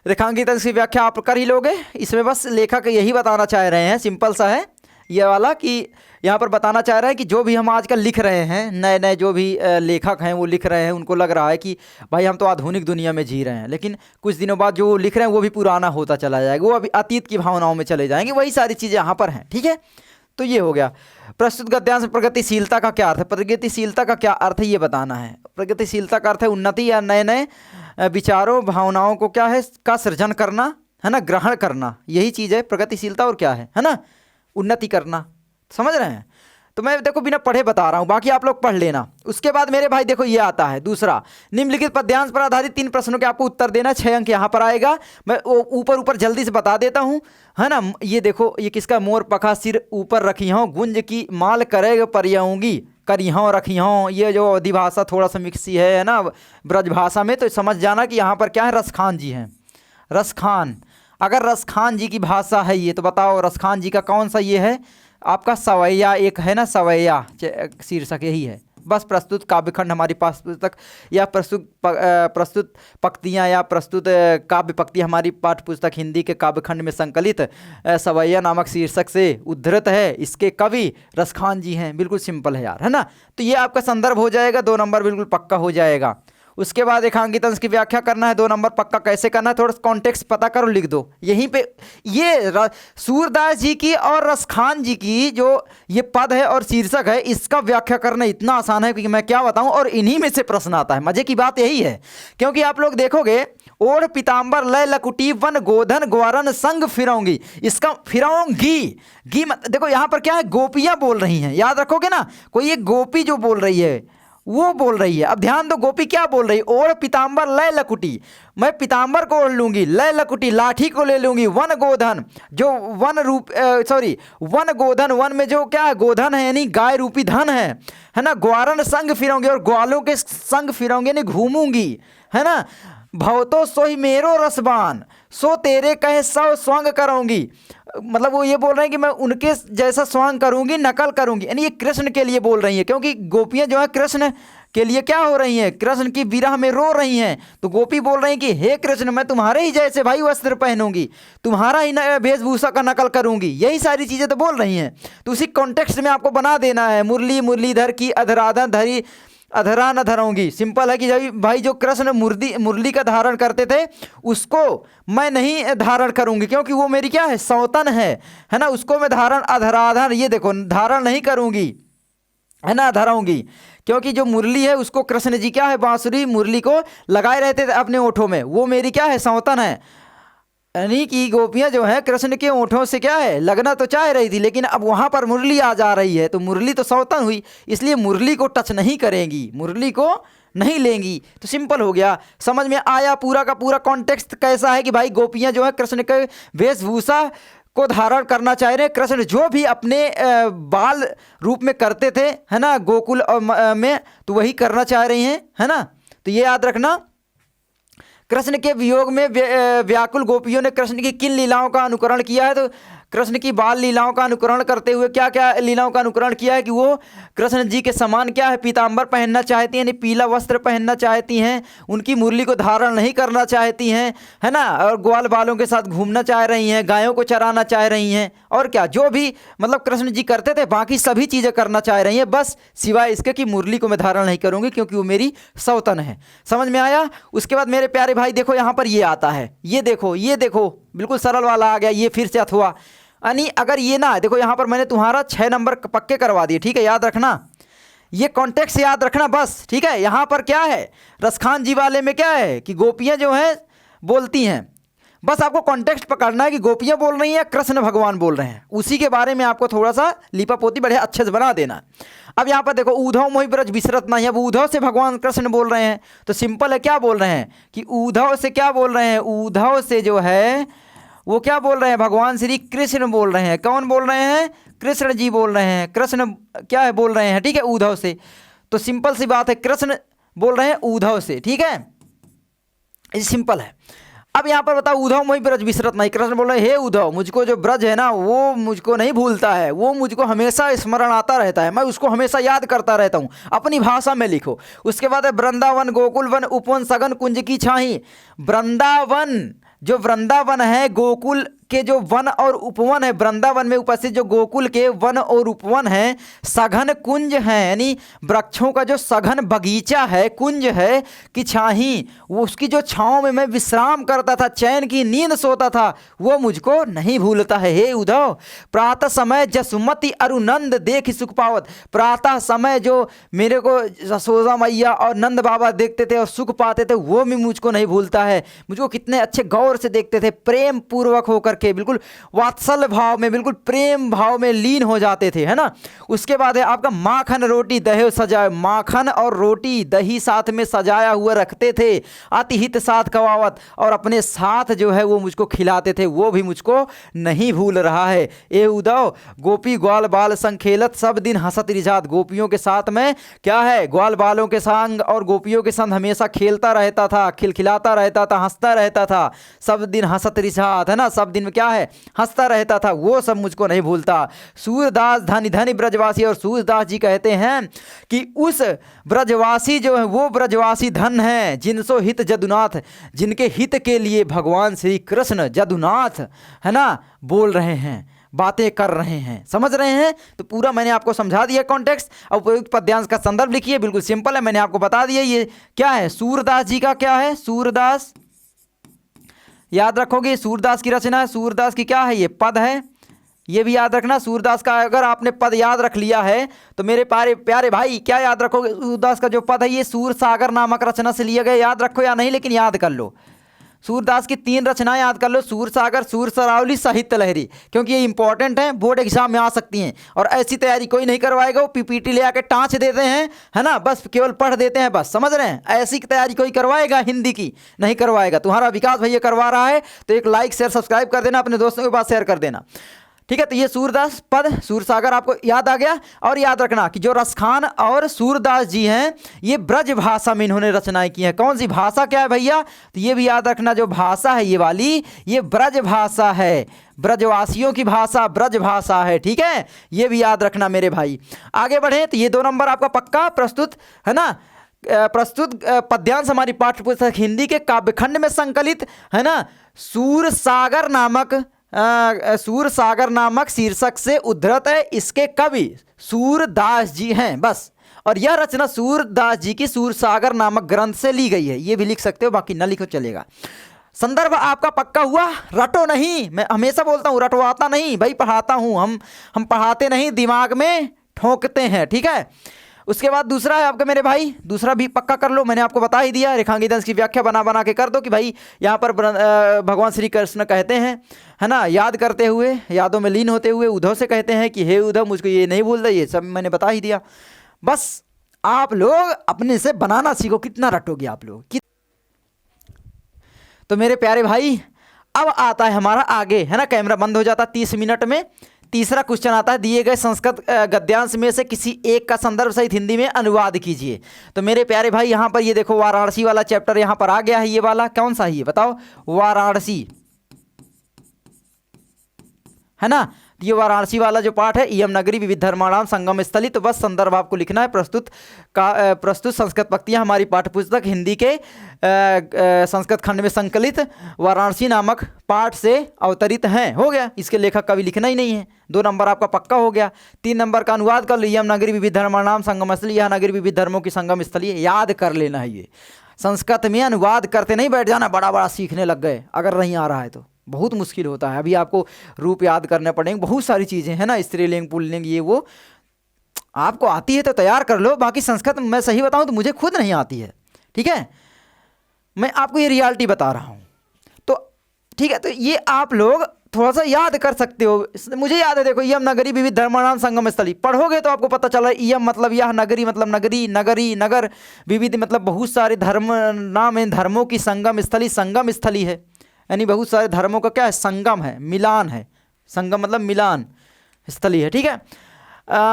रेखांकित अंश की व्याख्या आप कर ही लोगे। इसमें बस लेखक यही बताना चाह रहे हैं, सिंपल सा है ये वाला, कि यहाँ पर बताना चाह रहे हैं कि जो भी हम आजकल लिख रहे हैं, नए नए जो भी लेखक हैं वो लिख रहे हैं, उनको लग रहा है कि भाई हम तो आधुनिक दुनिया में जी रहे हैं, लेकिन कुछ दिनों बाद जो लिख रहे हैं वो भी पुराना होता चला जाएगा, वो अभी अतीत की भावनाओं में चले जाएंगे। वही सारी चीज़ें यहाँ पर हैं। ठीक है, तो ये हो गया। प्रस्तुत गद्यांश में प्रगतिशीलता का क्या अर्थ है, प्रगतिशीलता का क्या अर्थ है ये बताना है। प्रगतिशीलता का अर्थ है उन्नति या नए नए विचारों भावनाओं को क्या है, का सृजन करना, है ना, ग्रहण करना, यही चीज़ है प्रगतिशीलता। और क्या है ना, उन्नति करना। समझ रहे हैं? तो मैं देखो बिना पढ़े बता रहा हूँ, बाकी आप लोग पढ़ लेना। उसके बाद मेरे भाई देखो ये आता है दूसरा, निम्नलिखित पद्यांश पर आधारित 3 प्रश्नों के आपको उत्तर देना, 6 अंक यहाँ पर आएगा। मैं ऊपर जल्दी से बता देता हूँ, है ना। ये देखो, ये किसका, मोर पखा सिर ऊपर रखी हों, गुंज की माल करेग परियाऊंगी, करी हों रखी हों। ये जो अधिभाषा थोड़ा सा मिक्सी है ना ब्रज भाषा में, तो समझ जाना कि यहाँ पर क्या है, रसखान जी हैं। रसखान, अगर रसखान जी की भाषा है ये, तो बताओ रसखान जी का कौन सा ये है आपका, सवैया एक है ना, सवैया शीर्षक यही है। बस प्रस्तुत काव्यखंड हमारी पास पुस्तक, या प्रस्तुत पक्तियाँ या प्रस्तुत काव्य पक्ति हमारी पाठ्य पुस्तक हिंदी के काव्यखंड में संकलित सवैया नामक शीर्षक से उद्धृत है। इसके कवि रसखान जी हैं। बिल्कुल सिंपल है यार, है ना। तो ये आपका संदर्भ हो जाएगा, 2 नंबर बिल्कुल पक्का हो जाएगा। उसके बाद रेखांकित अंश की व्याख्या करना है, 2 नंबर पक्का। कैसे करना है, थोड़ा कॉन्टेक्स्ट पता करो, लिख दो यहीं पे। ये सूरदास जी की और रसखान जी की जो ये पद है और शीर्षक है, इसका व्याख्या करना इतना आसान है कि मैं क्या बताऊं। और इन्हीं में से प्रश्न आता है। मजे की बात यही है, क्योंकि आप लोग देखोगे, ओढ़ पीताम्बर लय लकुटी वन गोधन ग्वारन संग फिरौंगी, इसका फिरौंगी गी देखो यहाँ पर क्या है, गोपियाँ बोल रही हैं। याद रखोगे ना, कोई एक गोपी जो बोल रही है वो बोल रही है। अब ध्यान दो, गोपी क्या बोल रही है, ओढ़ पीताम्बर लय लकुटी, मैं पीताम्बर को ओढ़ लूंगी, लय लकुटी लाठी को ले लूंगी, वन गोधन जो वन रूप वन गोधन, वन में जो क्या है गोधन है यानी गाय रूपी धन है ना, ग्वारन संग फिरौंगी, और ग्वालों के संग फिरौंगी यानी घूमूंगी, है ना। भवतो सोई मेरो रसबान, सो तेरे कहे सौ स्वांग करूंगी, मतलब वो ये बोल रहे हैं कि मैं उनके जैसा स्वांग करूंगी, नकल करूंगी, यानी ये कृष्ण के लिए बोल रही है, क्योंकि गोपियां जो है कृष्ण के लिए क्या हो रही हैं, कृष्ण की विरह में रो रही हैं। तो गोपी बोल रही हैं कि हे कृष्ण, मैं तुम्हारे ही जैसे भाई वस्त्र पहनूंगी, तुम्हारा ही वेशभूषा का नकल करूंगी, यही सारी चीज़ें तो बोल रही हैं। तो उसी कॉन्टेक्स्ट में आपको बना देना है। मुरली मुरलीधर की अधराधा धरी अधरा न धराऊंगी। सिंपल है कि भाई जो कृष्ण मुरली का धारण करते थे उसको मैं नहीं धारण करूंगी, क्योंकि वो मेरी क्या है, सौतन है ना। उसको मैं धारण अधराधर, ये देखो, धारण नहीं करूंगी, है ना, धराऊंगी। क्योंकि जो मुरली है उसको कृष्ण जी क्या है, बांसुरी मुरली को लगाए रहते थे अपने ओठों में, वो मेरी क्या है, सौतन है। यानी कि गोपियां जो है कृष्ण के ओठों से क्या है, लगना तो चाह रही थी, लेकिन अब वहां पर मुरली आ जा रही है तो मुरली तो सौतन हुई, इसलिए मुरली को टच नहीं करेंगी, मुरली को नहीं लेंगी। तो सिंपल हो गया, समझ में आया। पूरा का पूरा कॉन्टेक्स्ट कैसा है कि भाई गोपियां जो है कृष्ण के वेशभूषा को धारण करना चाह रहे हैं। कृष्ण जो भी अपने बाल रूप में करते थे, है ना, गोकुल में, तो वही करना चाह रही हैं, है ना। तो ये याद रखना, कृष्ण के वियोग में व्याकुल गोपियों ने कृष्ण की किन लीलाओं का अनुकरण किया है। तो कृष्ण की बाल लीलाओं का अनुकरण करते हुए क्या क्या लीलाओं का अनुकरण किया है कि वो कृष्ण जी के समान क्या है, पीताम्बर पहनना चाहती हैं, यानी पीला वस्त्र पहनना चाहती हैं, उनकी मुरली को धारण नहीं करना चाहती हैं, है ना, और ग्वाल बालों के साथ घूमना चाह रही हैं, गायों को चराना चाह रही हैं, और क्या जो भी मतलब कृष्ण जी करते थे बाकी सभी चीज़ें करना चाह रही हैं, बस सिवाय इसके कि मुरली को मैं धारण नहीं करूँगी क्योंकि वो मेरी सौतन है। समझ में आया। उसके बाद मेरे प्यारे भाई देखो यहाँ पर ये आता है, ये देखो बिल्कुल सरल वाला आ गया, ये फिर से अथवा। यानी अगर ये ना, देखो यहाँ पर मैंने तुम्हारा 6 नंबर पक्के करवा दिए, ठीक है, याद रखना, ये कॉन्टेक्स्ट याद रखना बस, ठीक है। यहाँ पर क्या है, रसखान जी वाले में क्या है कि गोपियाँ जो हैं बोलती हैं, बस आपको कॉन्टेक्स्ट पकड़ना है कि गोपियाँ बोल रही हैं, कृष्ण भगवान बोल रहे हैं, उसी के बारे में आपको थोड़ा सा लिपापोती बड़े अच्छे से बना देना। अब यहाँ पर देखो, ऊधव मोहि ब्रज बिसरत नहीं, अब ऊधव से भगवान कृष्ण बोल रहे हैं, तो सिंपल है, क्या बोल रहे हैं कि ऊधव से क्या बोल रहे हैं, ऊधव से जो है वो क्या बोल रहे हैं, भगवान श्री कृष्ण बोल रहे हैं। कौन बोल रहे हैं, कृष्ण जी बोल रहे हैं, कृष्ण क्या है बोल रहे हैं, ठीक है, ऊधव से। तो सिंपल सी बात है, कृष्ण बोल रहे हैं ऊधव से, ठीक है, ये सिंपल है। अब यहाँ पर बताओ, ऊधव मोहि ब्रज बिसरत नहीं, कृष्ण बोल रहे हैं, हे ऊधव, मुझको जो ब्रज है ना वो मुझको नहीं भूलता है, वो मुझको हमेशा स्मरण आता रहता है, मैं उसको हमेशा याद करता रहता हूँ। अपनी भाषा में लिखो। उसके बाद है, वृंदावन गोकुल वन उपवन सघन कुंज की छाही। वृंदावन, जो वृंदावन है, गोकुल के जो वन और उपवन है, वृंदावन में उपस्थित जो गोकुल के वन और उपवन है, सघन कुंज है, यानी वृक्षों का जो सघन बगीचा है, कुंज है, कि छाही, वो उसकी जो छाँव में मैं विश्राम करता था, चैन की नींद सोता था, वो मुझको नहीं भूलता है। हे उद्धव, प्रातः समय जसुमति अरुनंद देख सुख पावत, प्रातः समय जो मेरे को यशोदा मैया और नंद बाबा देखते थे और सुख पाते थे, वो भी मुझको नहीं भूलता है। मुझको कितने अच्छे गौर से देखते थे, प्रेम पूर्वक होकर के, बिल्कुल वात्सल्य भाव में, बिल्कुल प्रेम भाव में लीन हो जाते थे, है ना। उसके बाद है आपका, माखन रोटी दही सजाए, माखन और रोटी दही साथ में सजाया हुआ रखते थे, अति हित साथ कवावत, और अपने साथ जो है वो मुझको खिलाते थे, वो भी मुझको नहीं भूल रहा है। ए उद्धव, गोपी ग्वाल बाल संग खेलत, सब दिन हंसत रिझात, गोपियों के साथ में क्या है, ग्वाल बालों के संग और गोपियों के संग हमेशा खेलता रहता था, खिलखिलाता रहता था, हंसता रहता था, सब दिन हंसत रिझात, है ना, सब दिन क्या है, हंसता रहता था, वो सब मुझको नहीं भूलता। सूरदास धनी धनी ब्रजवासी, और सूरदास जी कहते हैं कि उस ब्रजवासी जो है वो ब्रजवासी धन है, जिनसो हित जदुनाथ, जिनके हित के लिए भगवान श्री कृष्ण जदुनाथ, है ना, बोल रहे हैं, बातें कर रहे हैं। समझ रहे हैं। तो पूरा मैंने आपको समझा दिया कॉन्टेक्स्ट। अब उपयुक्त पद्यांश का संदर्भ लिखिए, बिल्कुल सिंपल है, मैंने आपको बता दिया। ये क्या है, सूरदास जी का क्या है, सूरदास, याद रखोगे सूरदास की रचना है। सूरदास की क्या है, ये पद है, ये भी याद रखना। सूरदास का अगर आपने पद याद रख लिया है तो मेरे प्यारे भाई क्या याद रखोगे, सूरदास का जो पद है ये सूर सागर नामक रचना से लिया गया। याद रखो या नहीं, लेकिन याद कर लो। सूरदास की 3 रचनाएं याद कर लो, सूर सागर, सूर सरावली, साहित्य लहरी, क्योंकि ये इंपॉर्टेंट हैं, बोर्ड एग्जाम में आ सकती हैं। और ऐसी तैयारी कोई नहीं करवाएगा, वो पीपीटी ले आके टाँच देते हैं, है ना, बस केवल पढ़ देते हैं, बस। समझ रहे हैं। ऐसी तैयारी कोई करवाएगा हिंदी की, नहीं करवाएगा। तुम्हारा विकास भैया करवा रहा है, तो एक लाइक शेयर सब्सक्राइब कर देना, अपने दोस्तों के पास शेयर कर देना, ठीक है। तो ये सूरदास पद, सूरसागर आपको याद आ गया। और याद रखना कि जो रसखान और सूरदास जी हैं, ये ब्रज भाषा में इन्होंने रचनाएं की हैं। कौन सी भाषा क्या है भैया, तो ये भी याद रखना, जो भाषा है ये वाली, ये ब्रज भाषा है, ब्रजवासियों की भाषा ब्रज भाषा है, ठीक है। ये भी याद रखना मेरे भाई। आगे बढ़े तो ये 2 नंबर आपका पक्का प्रस्तुत, है ना। प्रस्तुत पद्यांश हमारी पाठ्य पुस्तक हिंदी के काव्यखंड में संकलित, है ना, सूरसागर नामक शीर्षक से उद्धृत है। इसके कवि सूरदास जी हैं, बस। और यह रचना सूरदास जी की सूरसागर नामक ग्रंथ से ली गई है। ये भी लिख सकते हो, बाकी न लिखो चलेगा। संदर्भ आपका पक्का हुआ, रटो नहीं। मैं हमेशा बोलता हूँ रटवाता नहीं भाई, पढ़ाता हूँ। हम पढ़ाते नहीं, दिमाग में ठोंकते हैं, ठीक है। उसके बाद दूसरा है आपका मेरे भाई, दूसरा भी पक्का कर लो, मैंने आपको बता ही दिया। रेखांकित अंश की व्याख्या बना बना के कर दो कि भाई यहाँ पर भगवान श्री कृष्ण कहते हैं, है ना, याद करते हुए, यादों में लीन होते हुए उद्धव से कहते हैं कि हे उद्धव मुझको ये नहीं भूलता, ये सब मैंने बता ही दिया। बस आप लोग अपने से बनाना सीखो, कितना रटोगे आप लोग। तो मेरे प्यारे भाई अब आता है हमारा आगे, है ना, कैमरा बंद हो जाता 30 मिनट में। तीसरा क्वेश्चन आता है, दिए गए संस्कृत गद्यांश में से किसी एक का संदर्भ सहित हिंदी में अनुवाद कीजिए। तो मेरे प्यारे भाई यहाँ पर ये देखो वाराणसी वाला चैप्टर यहाँ पर आ गया है। ये वाला कौन सा है ये बताओ, वाराणसी, है ना। ये वाराणसी वाला जो पाठ है, इयम नगरी विविध धर्माणाम संगम स्थली। तो बस संदर्भ आपको लिखना है। प्रस्तुत संस्कृत पंक्तियाँ हमारी पाठ्यपुस्तक हिंदी के संस्कृत खंड में संकलित वाराणसी नामक पाठ से अवतरित हैं। हो गया, इसके लेखक का भी लिखना ही नहीं है। 2 नंबर आपका पक्का हो गया। 3 नंबर का अनुवाद कर लो, यम नगरी विविध धर्माणाम संगम स्थली। यह नगरी विविध धर्मों की संगम स्थली है, याद कर लेना है। ये संस्कृत में अनुवाद करते नहीं बैठ जाना, बड़ा बड़ा सीखने लग गए। अगर नहीं आ रहा है तो बहुत मुश्किल होता है। अभी आपको रूप याद करने पड़ेंगे, बहुत सारी चीज़ें हैं ना, स्त्रीलिंग पुल्लिंग, ये वो आपको आती है तो तैयार कर लो। बाकी संस्कृत मैं सही बताऊं तो मुझे खुद नहीं आती है, ठीक है। मैं आपको ये रियलिटी बता रहा हूँ, तो ठीक है। तो ये आप लोग थोड़ा सा याद कर सकते हो। मुझे याद है, देखो, यम नगरी विविध धर्माणाम संगम स्थली पढ़ोगे तो आपको पता चला। यम मतलब यह, नगरी मतलब नगरी, नगरी नगर, विविध मतलब बहुत सारे धर्म नाम है, धर्मों की संगम स्थली, संगम स्थली है, यानी बहुत सारे धर्मों का क्या है, संगम है, मिलान है। संगम मतलब मिलान स्थली है, ठीक है।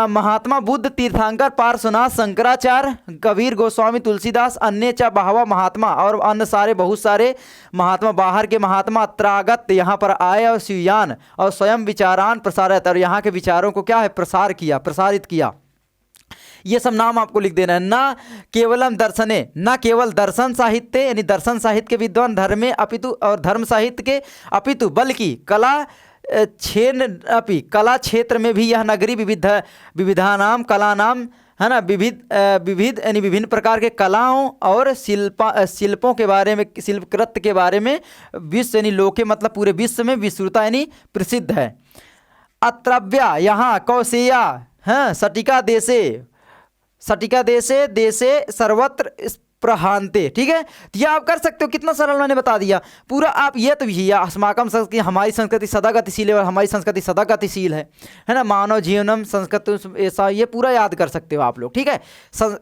महात्मा बुद्ध, तीर्थंकर, पार्श्वनाथ, शंकराचार्य, कबीर, गोस्वामी, तुलसीदास, अन्य च बहावा महात्मा, और अन्य सारे बहुत सारे महात्मा, बाहर के महात्मा त्रागत यहाँ पर आए और सुयान और स्वयं विचारान प्रसारित, और यहाँ के विचारों को क्या है, प्रसारित किया। ये सब नाम आपको लिख देना है। ना केवलम दर्शने, ना केवल दर्शन साहित्य यानी दर्शन साहित्य के विद्वान धर्मे अपितु, और धर्म साहित्य के अपितु, बल्कि कला क्षेत्र में भी यह नगरी विविधानाम कला नाम, है ना, विविध यानी विभिन्न प्रकार के कलाओं और शिल्पों के बारे में, शिल्पकृत के बारे में विश्व यानी लोके मतलब पूरे विश्व में विश्रुता यानी प्रसिद्ध है। अत्रव्या यहाँ कौशेया, हाँ, सटिका देशे सर्वत्र प्रहांते, ठीक है। ये आप कर सकते हो, कितना सरल मैंने बता दिया पूरा। आप ये तो भी अस्माकम संस्कृति, हमारी संस्कृति सदा गतिशील है और हमारी संस्कृति सदा गतिशील है ना। मानव जीवनम संस्कृत ऐसा, ये पूरा याद कर सकते हो आप लोग, ठीक है।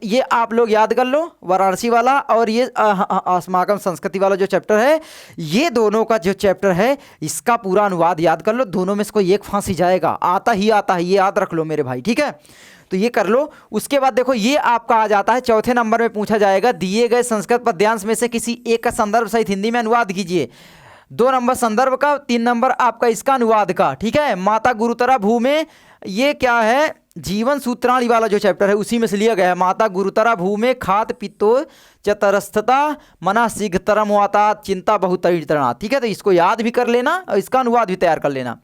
ये आप लोग याद कर लो, वाराणसी वाला और ये अस्माकम संस्कृति वाला जो चैप्टर है, ये दोनों का जो चैप्टर है इसका पूरा अनुवाद याद कर लो। दोनों में से कोई एक फांसी जाएगा, आता ही आता है, ये याद रख लो मेरे भाई, ठीक है। तो ये कर लो। उसके बाद देखो ये आपका आ जाता है, चौथे नंबर में पूछा जाएगा, दिए गए संस्कृत पद्यांश में से किसी एक का संदर्भ सहित हिंदी में अनुवाद कीजिए। 2 नंबर संदर्भ का, 3 नंबर आपका इसका अनुवाद का, ठीक है। माता गुरुतरा भू में, ये क्या है, जीवन सूत्रावली वाला जो चैप्टर है उसी में से लिया गया है। माता गुरुतरा भू में खात पित्तो चतरस्थता मना शीघ्रतरम वाता चिंता बहुतरीतरणा, ठीक है। तो इसको याद भी कर लेना और इसका अनुवाद भी तैयार कर लेना।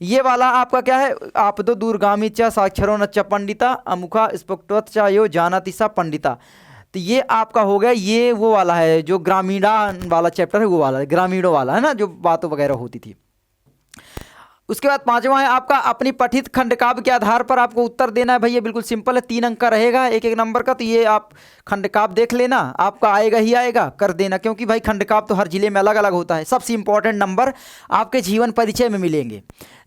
ये वाला आपका क्या है, आप तो दूरगामी च साक्षरो न च पंडिता अमुखा स्पष्टवत च यो जानति सा पंडिता। तो ये आपका हो गया, ये वो वाला है जो ग्रामीणा वाला चैप्टर है, वो वाला ग्रामीणों वाला है ना, जो बातों वगैरह होती थी। उसके बाद 5वां है आपका, अपनी पठित खंडकाव्य के आधार पर आपको उत्तर देना है। भैया बिल्कुल सिंपल है, 3 अंक का रहेगा एक एक नंबर का। तो ये आप खंडकाव्य देख लेना, आपका आएगा ही आएगा, कर देना, क्योंकि भाई खंडकाव्य तो हर जिले में अलग अलग होता है। सबसे इंपॉर्टेंट नंबर आपके जीवन परिचय में मिलेंगे।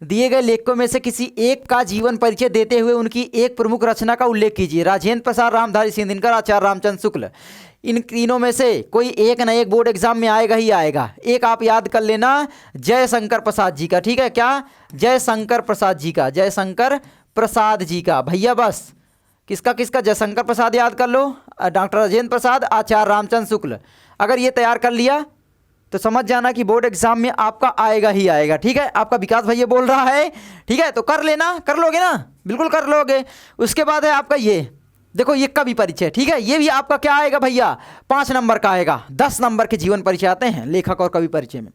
दिए गए लेखकों में से किसी एक का जीवन परिचय देते हुए उनकी एक प्रमुख रचना का उल्लेख कीजिए। राजेंद्र प्रसाद, रामधारी सिंह दिनकर, आचार्य रामचंद्र शुक्ल। इन तीनों में से कोई एक ना एक बोर्ड एग्जाम में आएगा ही आएगा। एक आप याद कर लेना, जयशंकर प्रसाद जी का, ठीक है। क्या, जयशंकर प्रसाद जी का, जयशंकर प्रसाद जी का। भैया बस किसका किसका, जयशंकर प्रसाद याद कर लो, डॉक्टर राजेंद्र प्रसाद, आचार्य रामचंद्र शुक्ल। अगर ये तैयार कर लिया तो समझ जाना कि बोर्ड एग्जाम में आपका आएगा ही आएगा, ठीक है। आपका विकास भैया बोल रहा है, ठीक है। तो कर लेना, कर लोगे ना, बिल्कुल कर लोगे। उसके बाद है आपका ये देखो, ये का भी परिचय, ठीक है। ये भी आपका क्या आएगा भैया, 5 नंबर का आएगा। 10 नंबर के जीवन परिचय आते हैं लेखक और कवि परिचय में।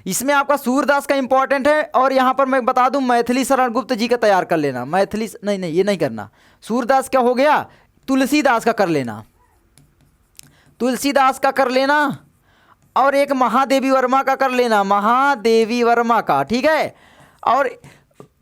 इसमें आपका सूरदास का इंपॉर्टेंट है। और यहाँ पर मैं बता दूं, मैथिली शरण गुप्त जी का तैयार कर लेना। मैथिली नहीं ये नहीं करना। सूरदास क्या हो गया, तुलसीदास का कर लेना, तुलसीदास का कर लेना, और एक महादेवी वर्मा का कर लेना, महादेवी वर्मा का, ठीक है, और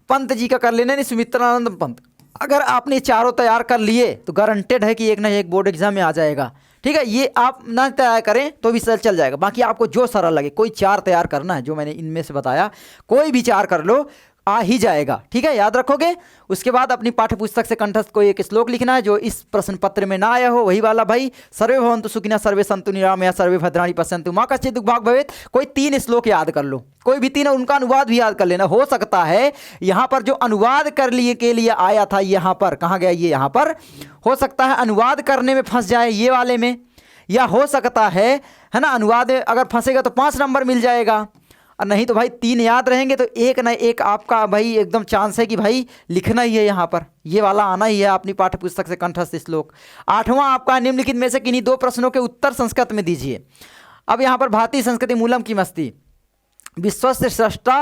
पंत जी का कर लेना, नहीं सुमित्रानंद पंत। अगर आपने चारों तैयार कर लिए तो गारंटेड है कि एक ना एक बोर्ड एग्जाम में आ जाएगा, ठीक है। ये आप ना तैयार करें तो भी चल जाएगा, बाकी आपको जो सरल लगे, कोई चार तैयार करना है जो मैंने इनमें से बताया, कोई भी चार कर लो, आ ही जाएगा, ठीक है, याद रखोगे। उसके बाद अपनी पाठ्य पुस्तक से कंठस्थ कोई एक श्लोक लिखना है जो इस प्रश्न पत्र में ना आया हो, वही वाला भाई। सर्वे भवन्तु सुखिनः, सर्वे सन्तु निरामया, सर्वे भद्राणि पश्यन्तु मा कश्चित् दुःखभाग् भवेत्। कोई 3 श्लोक याद कर लो, कोई भी 3, उनका अनुवाद भी याद कर लेना। हो सकता है यहाँ पर जो अनुवाद कर लिए के लिए आया था, यहाँ पर कहाँ गया, ये यहाँ पर, हो सकता है अनुवाद करने में फंस जाए ये वाले में, या हो सकता है ना, अनुवाद अगर फंसेगा तो 5 नंबर मिल जाएगा, और नहीं तो भाई 3 याद रहेंगे तो एक ना एक आपका भाई एकदम चांस है कि भाई लिखना ही है, यहाँ पर ये वाला आना ही है अपनी पाठ्य पुस्तक से कंठस्थ श्लोक। 8वां आपका निम्नलिखित में से किन्हीं 2 प्रश्नों के उत्तर संस्कृत में दीजिए। अब यहाँ पर भारतीय संस्कृति मूलम की मस्ती, विश्वस्त सृष्टा,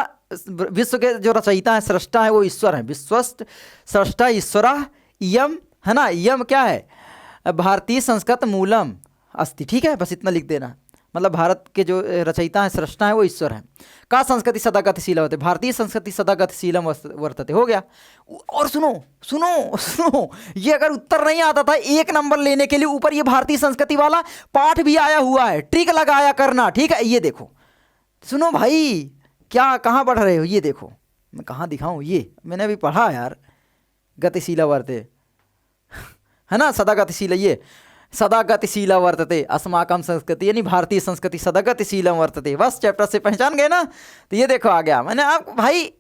विश्व के जो रचयिता है, सृष्टा है वो ईश्वर है, विश्वस्त सृष्टा ईश्वरा यम, है ना, यम क्या है, भारतीय संस्कृत मूलम अस्ति, ठीक है, बस इतना लिख देना। मतलब भारत के जो रचयिता है, सृष्टा है वो ईश्वर है। का संस्कृति सदा गतिशीला होते, भारतीय संस्कृति सदा गतिशीलम वर्तते, हो गया। और सुनो सुनो सुनो, ये अगर उत्तर नहीं आता था 1 नंबर लेने के लिए, ऊपर ये भारतीय संस्कृति वाला पाठ भी आया हुआ है, ट्रिक लगाया करना, ठीक है। ये देखो, सुनो भाई, क्या कहाँ पढ़ रहे हो, ये देखो, मैं कहाँ दिखाऊँ, ये मैंने अभी पढ़ा यार, गतिशीला वर्ते, है ना, सदा गतिशीला, ये सदा गतिशीला वर्तते अस्माकं संस्कृति, यानी भारतीय संस्कृति सदा गतिशीलम वर्तते। बस चैप्टर से पहचान गए ना, तो ये देखो आ गया। मैंने आप भाई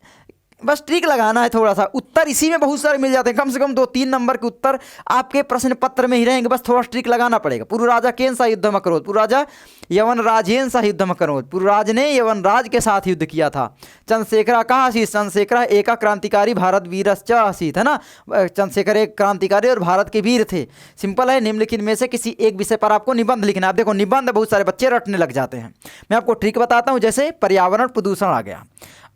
बस ट्रिक लगाना है थोड़ा सा, उत्तर इसी में बहुत सारे मिल जाते हैं, कम से कम 2-3 नंबर के उत्तर आपके प्रश्न पत्र में ही रहेंगे, बस थोड़ा ट्रिक लगाना पड़ेगा। पुरु राजा केन सा युद्धम अकरोत, पुरु राजा यवन राजेन सा युद्धम अकरोत, पुरु राज ने यवन राज के साथ युद्ध किया था। चंद्रशेखरा कहा आसीत, चंद्रशेखरा एका क्रांतिकारी भारत वीरश्च आसीत, है ना, चंद्रशेखर एक क्रांतिकारी और भारत के वीर थे। सिंपल है, निम्नलिखित में से किसी एक विषय पर आपको निबंध लिखना है। आप देखो निबंध बहुत सारे बच्चे रटने लग जाते हैं, मैं आपको ट्रिक बताता हूँ। जैसे पर्यावरण प्रदूषण आ गया,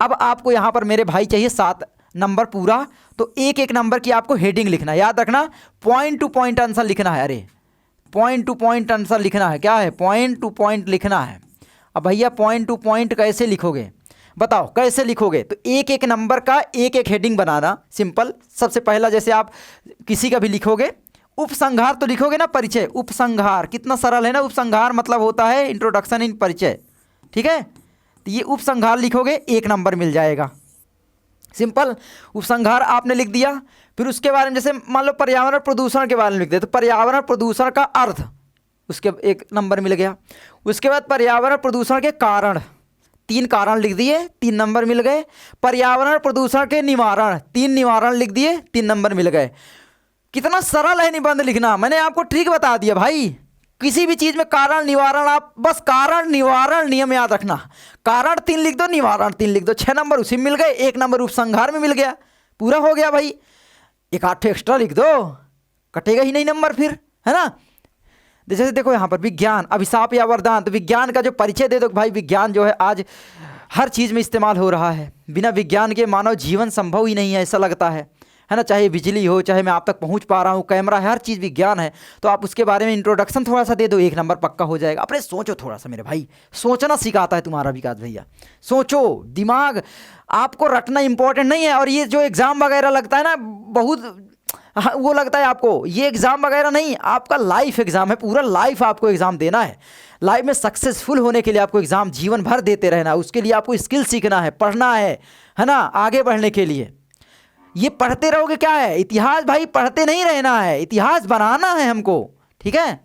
अब आपको यहाँ पर मेरे भाई चाहिए 7 नंबर पूरा, तो 1-1 नंबर की आपको हेडिंग लिखना है, याद रखना, पॉइंट टू पॉइंट आंसर लिखना है। अरे पॉइंट टू पॉइंट आंसर लिखना है, क्या है, पॉइंट टू पॉइंट लिखना है। अब भैया पॉइंट टू पॉइंट कैसे लिखोगे, बताओ कैसे लिखोगे। तो 1-1 नंबर का 1-1 हेडिंग बनाना, सिंपल। सबसे पहला जैसे आप किसी का भी लिखोगे, उपसंहार तो लिखोगे ना, परिचय, उपसंहार, कितना सरल है ना, उपसंहार मतलब होता है इंट्रोडक्शन इन परिचय, ठीक है। तो ये उपसंहार लिखोगे 1 नंबर मिल जाएगा, सिंपल। उपसंहार आपने लिख दिया, फिर उसके बारे में जैसे मान लो पर्यावरण प्रदूषण के बारे में लिख दे, तो पर्यावरण प्रदूषण का अर्थ, उसके 1 नंबर मिल गया। उसके बाद पर्यावरण प्रदूषण के कारण, 3 कारण लिख दिए, 3 नंबर मिल गए। पर्यावरण प्रदूषण के निवारण, 3 निवारण लिख दिए, 3 नंबर मिल गए। कितना सरल है निबंध लिखना, मैंने आपको ट्रिक बता दिया भाई। किसी भी चीज़ में कारण निवारण, आप बस कारण निवारण नियम याद रखना, कारण 3 लिख दो, निवारण 3 लिख दो, 6 नंबर उसी में मिल गए, 1 नंबर उपसंहार में मिल गया, पूरा हो गया भाई। 1 8 एक्स्ट्रा लिख दो, कटेगा ही नहीं नंबर फिर, है ना। जैसे देखो यहाँ पर विज्ञान, अभिशाप या वरदान, तो विज्ञान का जो परिचय दे दो भाई। विज्ञान जो है आज हर चीज़ में इस्तेमाल हो रहा है, बिना विज्ञान के मानव जीवन संभव ही नहीं है, ऐसा लगता है ना। चाहे बिजली हो, चाहे मैं आप तक पहुंच पा रहा हूं, कैमरा है, हर चीज़ विज्ञान है। तो आप उसके बारे में इंट्रोडक्शन थोड़ा सा दे दो, 1 नंबर पक्का हो जाएगा। अपने सोचो थोड़ा सा मेरे भाई, सोचना सिखाता है तुम्हारा विकास भैया, सोचो। दिमाग आपको रटना इंपॉर्टेंट नहीं है। और ये जो एग्ज़ाम वगैरह लगता है ना, बहुत वो लगता है आपको, ये एग्ज़ाम वगैरह नहीं, आपका लाइफ एग्ज़ाम है, पूरा लाइफ आपको एग्ज़ाम देना है। लाइफ में सक्सेसफुल होने के लिए आपको एग्ज़ाम जीवन भर देते रहना है, उसके लिए आपको स्किल सीखना है, पढ़ना है ना, आगे बढ़ने के लिए। ये पढ़ते रहोगे क्या है, इतिहास भाई पढ़ते नहीं रहना है, इतिहास बनाना है हमको, ठीक है।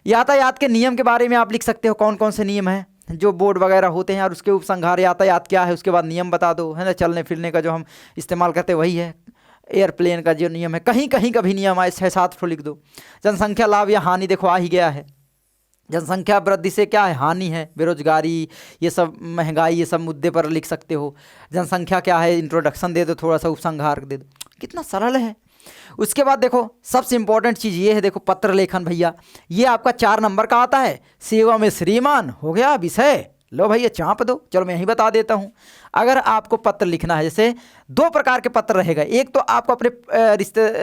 यातायात के नियम के बारे में आप लिख सकते हो, कौन कौन से नियम हैं जो बोर्ड वगैरह होते हैं, और उसके उपसंहार यातायात क्या है, उसके बाद नियम बता दो, है ना। चलने फिरने का जो हम इस्तेमाल करते हैं वही है। एयरप्लेन का जो नियम है, कहीं कहीं का भी नियम आए 6-7 लिख दो। जनसंख्या लाभ या हानि, देखो आ ही गया है। जनसंख्या वृद्धि से क्या है, हानि है, बेरोजगारी, ये सब महंगाई, ये सब मुद्दे पर लिख सकते हो। जनसंख्या क्या है, इंट्रोडक्शन दे दो, थोड़ा सा उपसंहार दे दो, कितना सरल है। उसके बाद देखो सबसे इंपॉर्टेंट चीज़ ये है, देखो पत्र लेखन भैया, ये आपका 4 नंबर का आता है। सेवा में श्रीमान हो गया विषय, लो भैया चाँप दो। चलो मैं यही बता देता हूँ। अगर आपको पत्र लिखना है, जैसे दो प्रकार के पत्र रहेगा। एक तो आपको अपने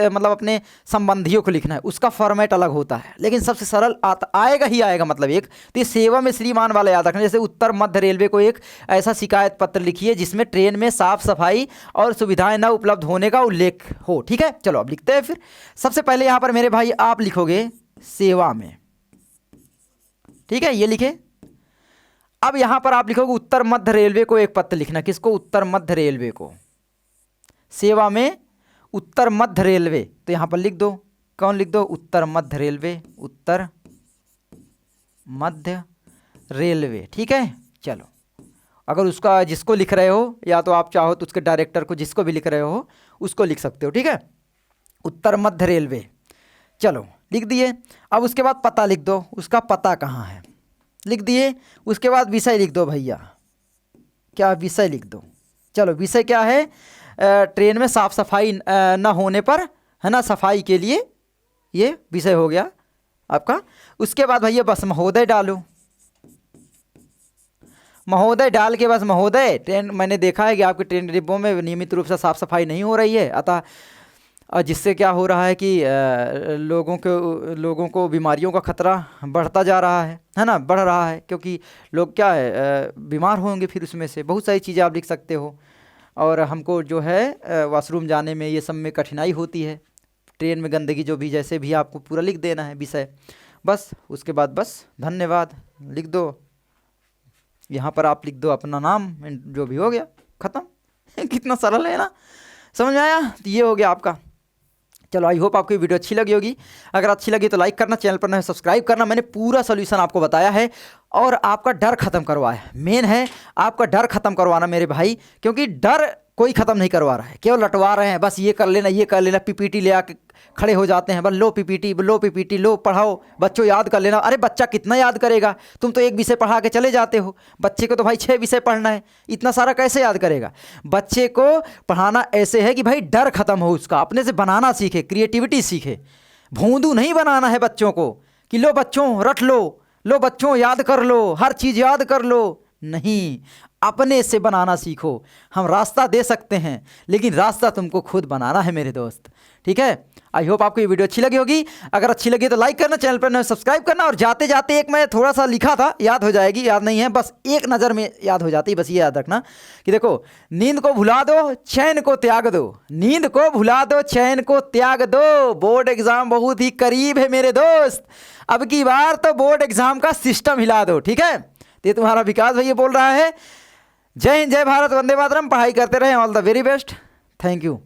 मतलब अपने संबंधियों को लिखना है, उसका फॉर्मेट अलग होता है, लेकिन सबसे सरल आएगा ही आएगा। मतलब एक तो ये सेवा में श्रीमान वाला याद रखना। जैसे उत्तर मध्य रेलवे को एक ऐसा शिकायत पत्र लिखिए जिसमें ट्रेन में साफ सफाई और सुविधाएं न उपलब्ध होने का उल्लेख हो। ठीक है, चलो अब लिखते हैं। फिर सबसे पहले यहाँ पर मेरे भाई आप लिखोगे सेवा में। ठीक है, ये लिखे। अब यहां पर आप लिखोगे उत्तर मध्य रेलवे को एक पत्र लिखना। किसको? उत्तर मध्य रेलवे को। सेवा में उत्तर मध्य रेलवे, तो यहां पर लिख दो। कौन लिख दो? उत्तर मध्य रेलवे। उत्तर मध्य रेलवे। ठीक है, चलो अगर उसका जिसको लिख रहे हो, या तो आप चाहो तो उसके डायरेक्टर को, जिसको भी लिख रहे हो उसको लिख सकते हो। ठीक है, उत्तर मध्य रेलवे। चलो लिख दिए। अब उसके बाद पता लिख दो, उसका पता कहाँ है, लिख दिए। उसके बाद विषय लिख दो भैया। क्या? विषय लिख दो। चलो विषय क्या है? ट्रेन में साफ सफाई न होने पर, है ना, सफाई के लिए ये विषय हो गया आपका। उसके बाद भैया बस महोदय डालो। महोदय डाल के बस महोदय, ट्रेन मैंने देखा है कि आपके ट्रेन डिब्बों में नियमित रूप से साफ सफाई नहीं हो रही है, अतः जिससे क्या हो रहा है कि लोगों को बीमारियों का खतरा बढ़ता जा रहा है ना, बढ़ रहा है, क्योंकि लोग क्या है बीमार होंगे। फिर उसमें से बहुत सारी चीज़ें आप लिख सकते हो। और हमको जो है वॉशरूम जाने में, ये सब में कठिनाई होती है। ट्रेन में गंदगी जो भी, जैसे भी आपको पूरा लिख देना है विषय बस। उसके बाद बस धन्यवाद लिख दो। यहाँ पर आप लिख दो अपना नाम, जो भी हो गया, ख़त्म। कितना सरल है ना, समझ में आया? तो ये हो गया आपका। चलो आई होप आपको वीडियो अच्छी लगी होगी। अगर अच्छी लगी तो लाइक करना, चैनल पर नए सब्सक्राइब करना। मैंने पूरा सोल्यूशन आपको बताया है और आपका डर खत्म करवाया है। मेन है आपका डर खत्म करवाना मेरे भाई, क्योंकि डर कोई ख़त्म नहीं करवा रहा है, केवल लटवा रहे हैं। बस ये कर लेना, ये कर लेना, पीपीटी ले आके खड़े हो जाते हैं, बस लो पीपीटी, लो पीपीटी, लो पढ़ाओ, बच्चों याद कर लेना। अरे बच्चा कितना याद करेगा? तुम तो एक विषय पढ़ा के चले जाते हो। बच्चे को तो भाई 6 विषय पढ़ना है, इतना सारा कैसे याद करेगा? बच्चे को पढ़ाना ऐसे है कि भाई डर खत्म हो उसका, अपने से बनाना सीखे, क्रिएटिविटी सीखे। भोंदू नहीं बनाना है बच्चों को कि लो बच्चों रट लो बच्चों याद कर लो, हर चीज़ याद कर लो। नहीं, अपने से बनाना सीखो। हम रास्ता दे सकते हैं, लेकिन रास्ता तुमको खुद बनाना है मेरे दोस्त। ठीक है, आई होप आपको ये वीडियो अच्छी लगी होगी। अगर अच्छी लगी तो लाइक करना, चैनल पर सब्सक्राइब करना। और जाते जाते एक मैं थोड़ा सा लिखा था, याद हो जाएगी, याद नहीं है, बस एक नज़र में याद हो जाती, बस ये याद रखना कि देखो, नींद को भुला दो, चैन को त्याग दो। नींद को भुला दो, चैन को त्याग दो। बोर्ड एग्जाम बहुत ही करीब है मेरे दोस्त। अब की बार तो बोर्ड एग्जाम का सिस्टम हिला दो। ठीक है, ये तुम्हारा विकास भैया बोल रहा है। जय हिंद, जय भारत, वंदे मातरम। पढ़ाई करते रहें। All the very best. Thank you.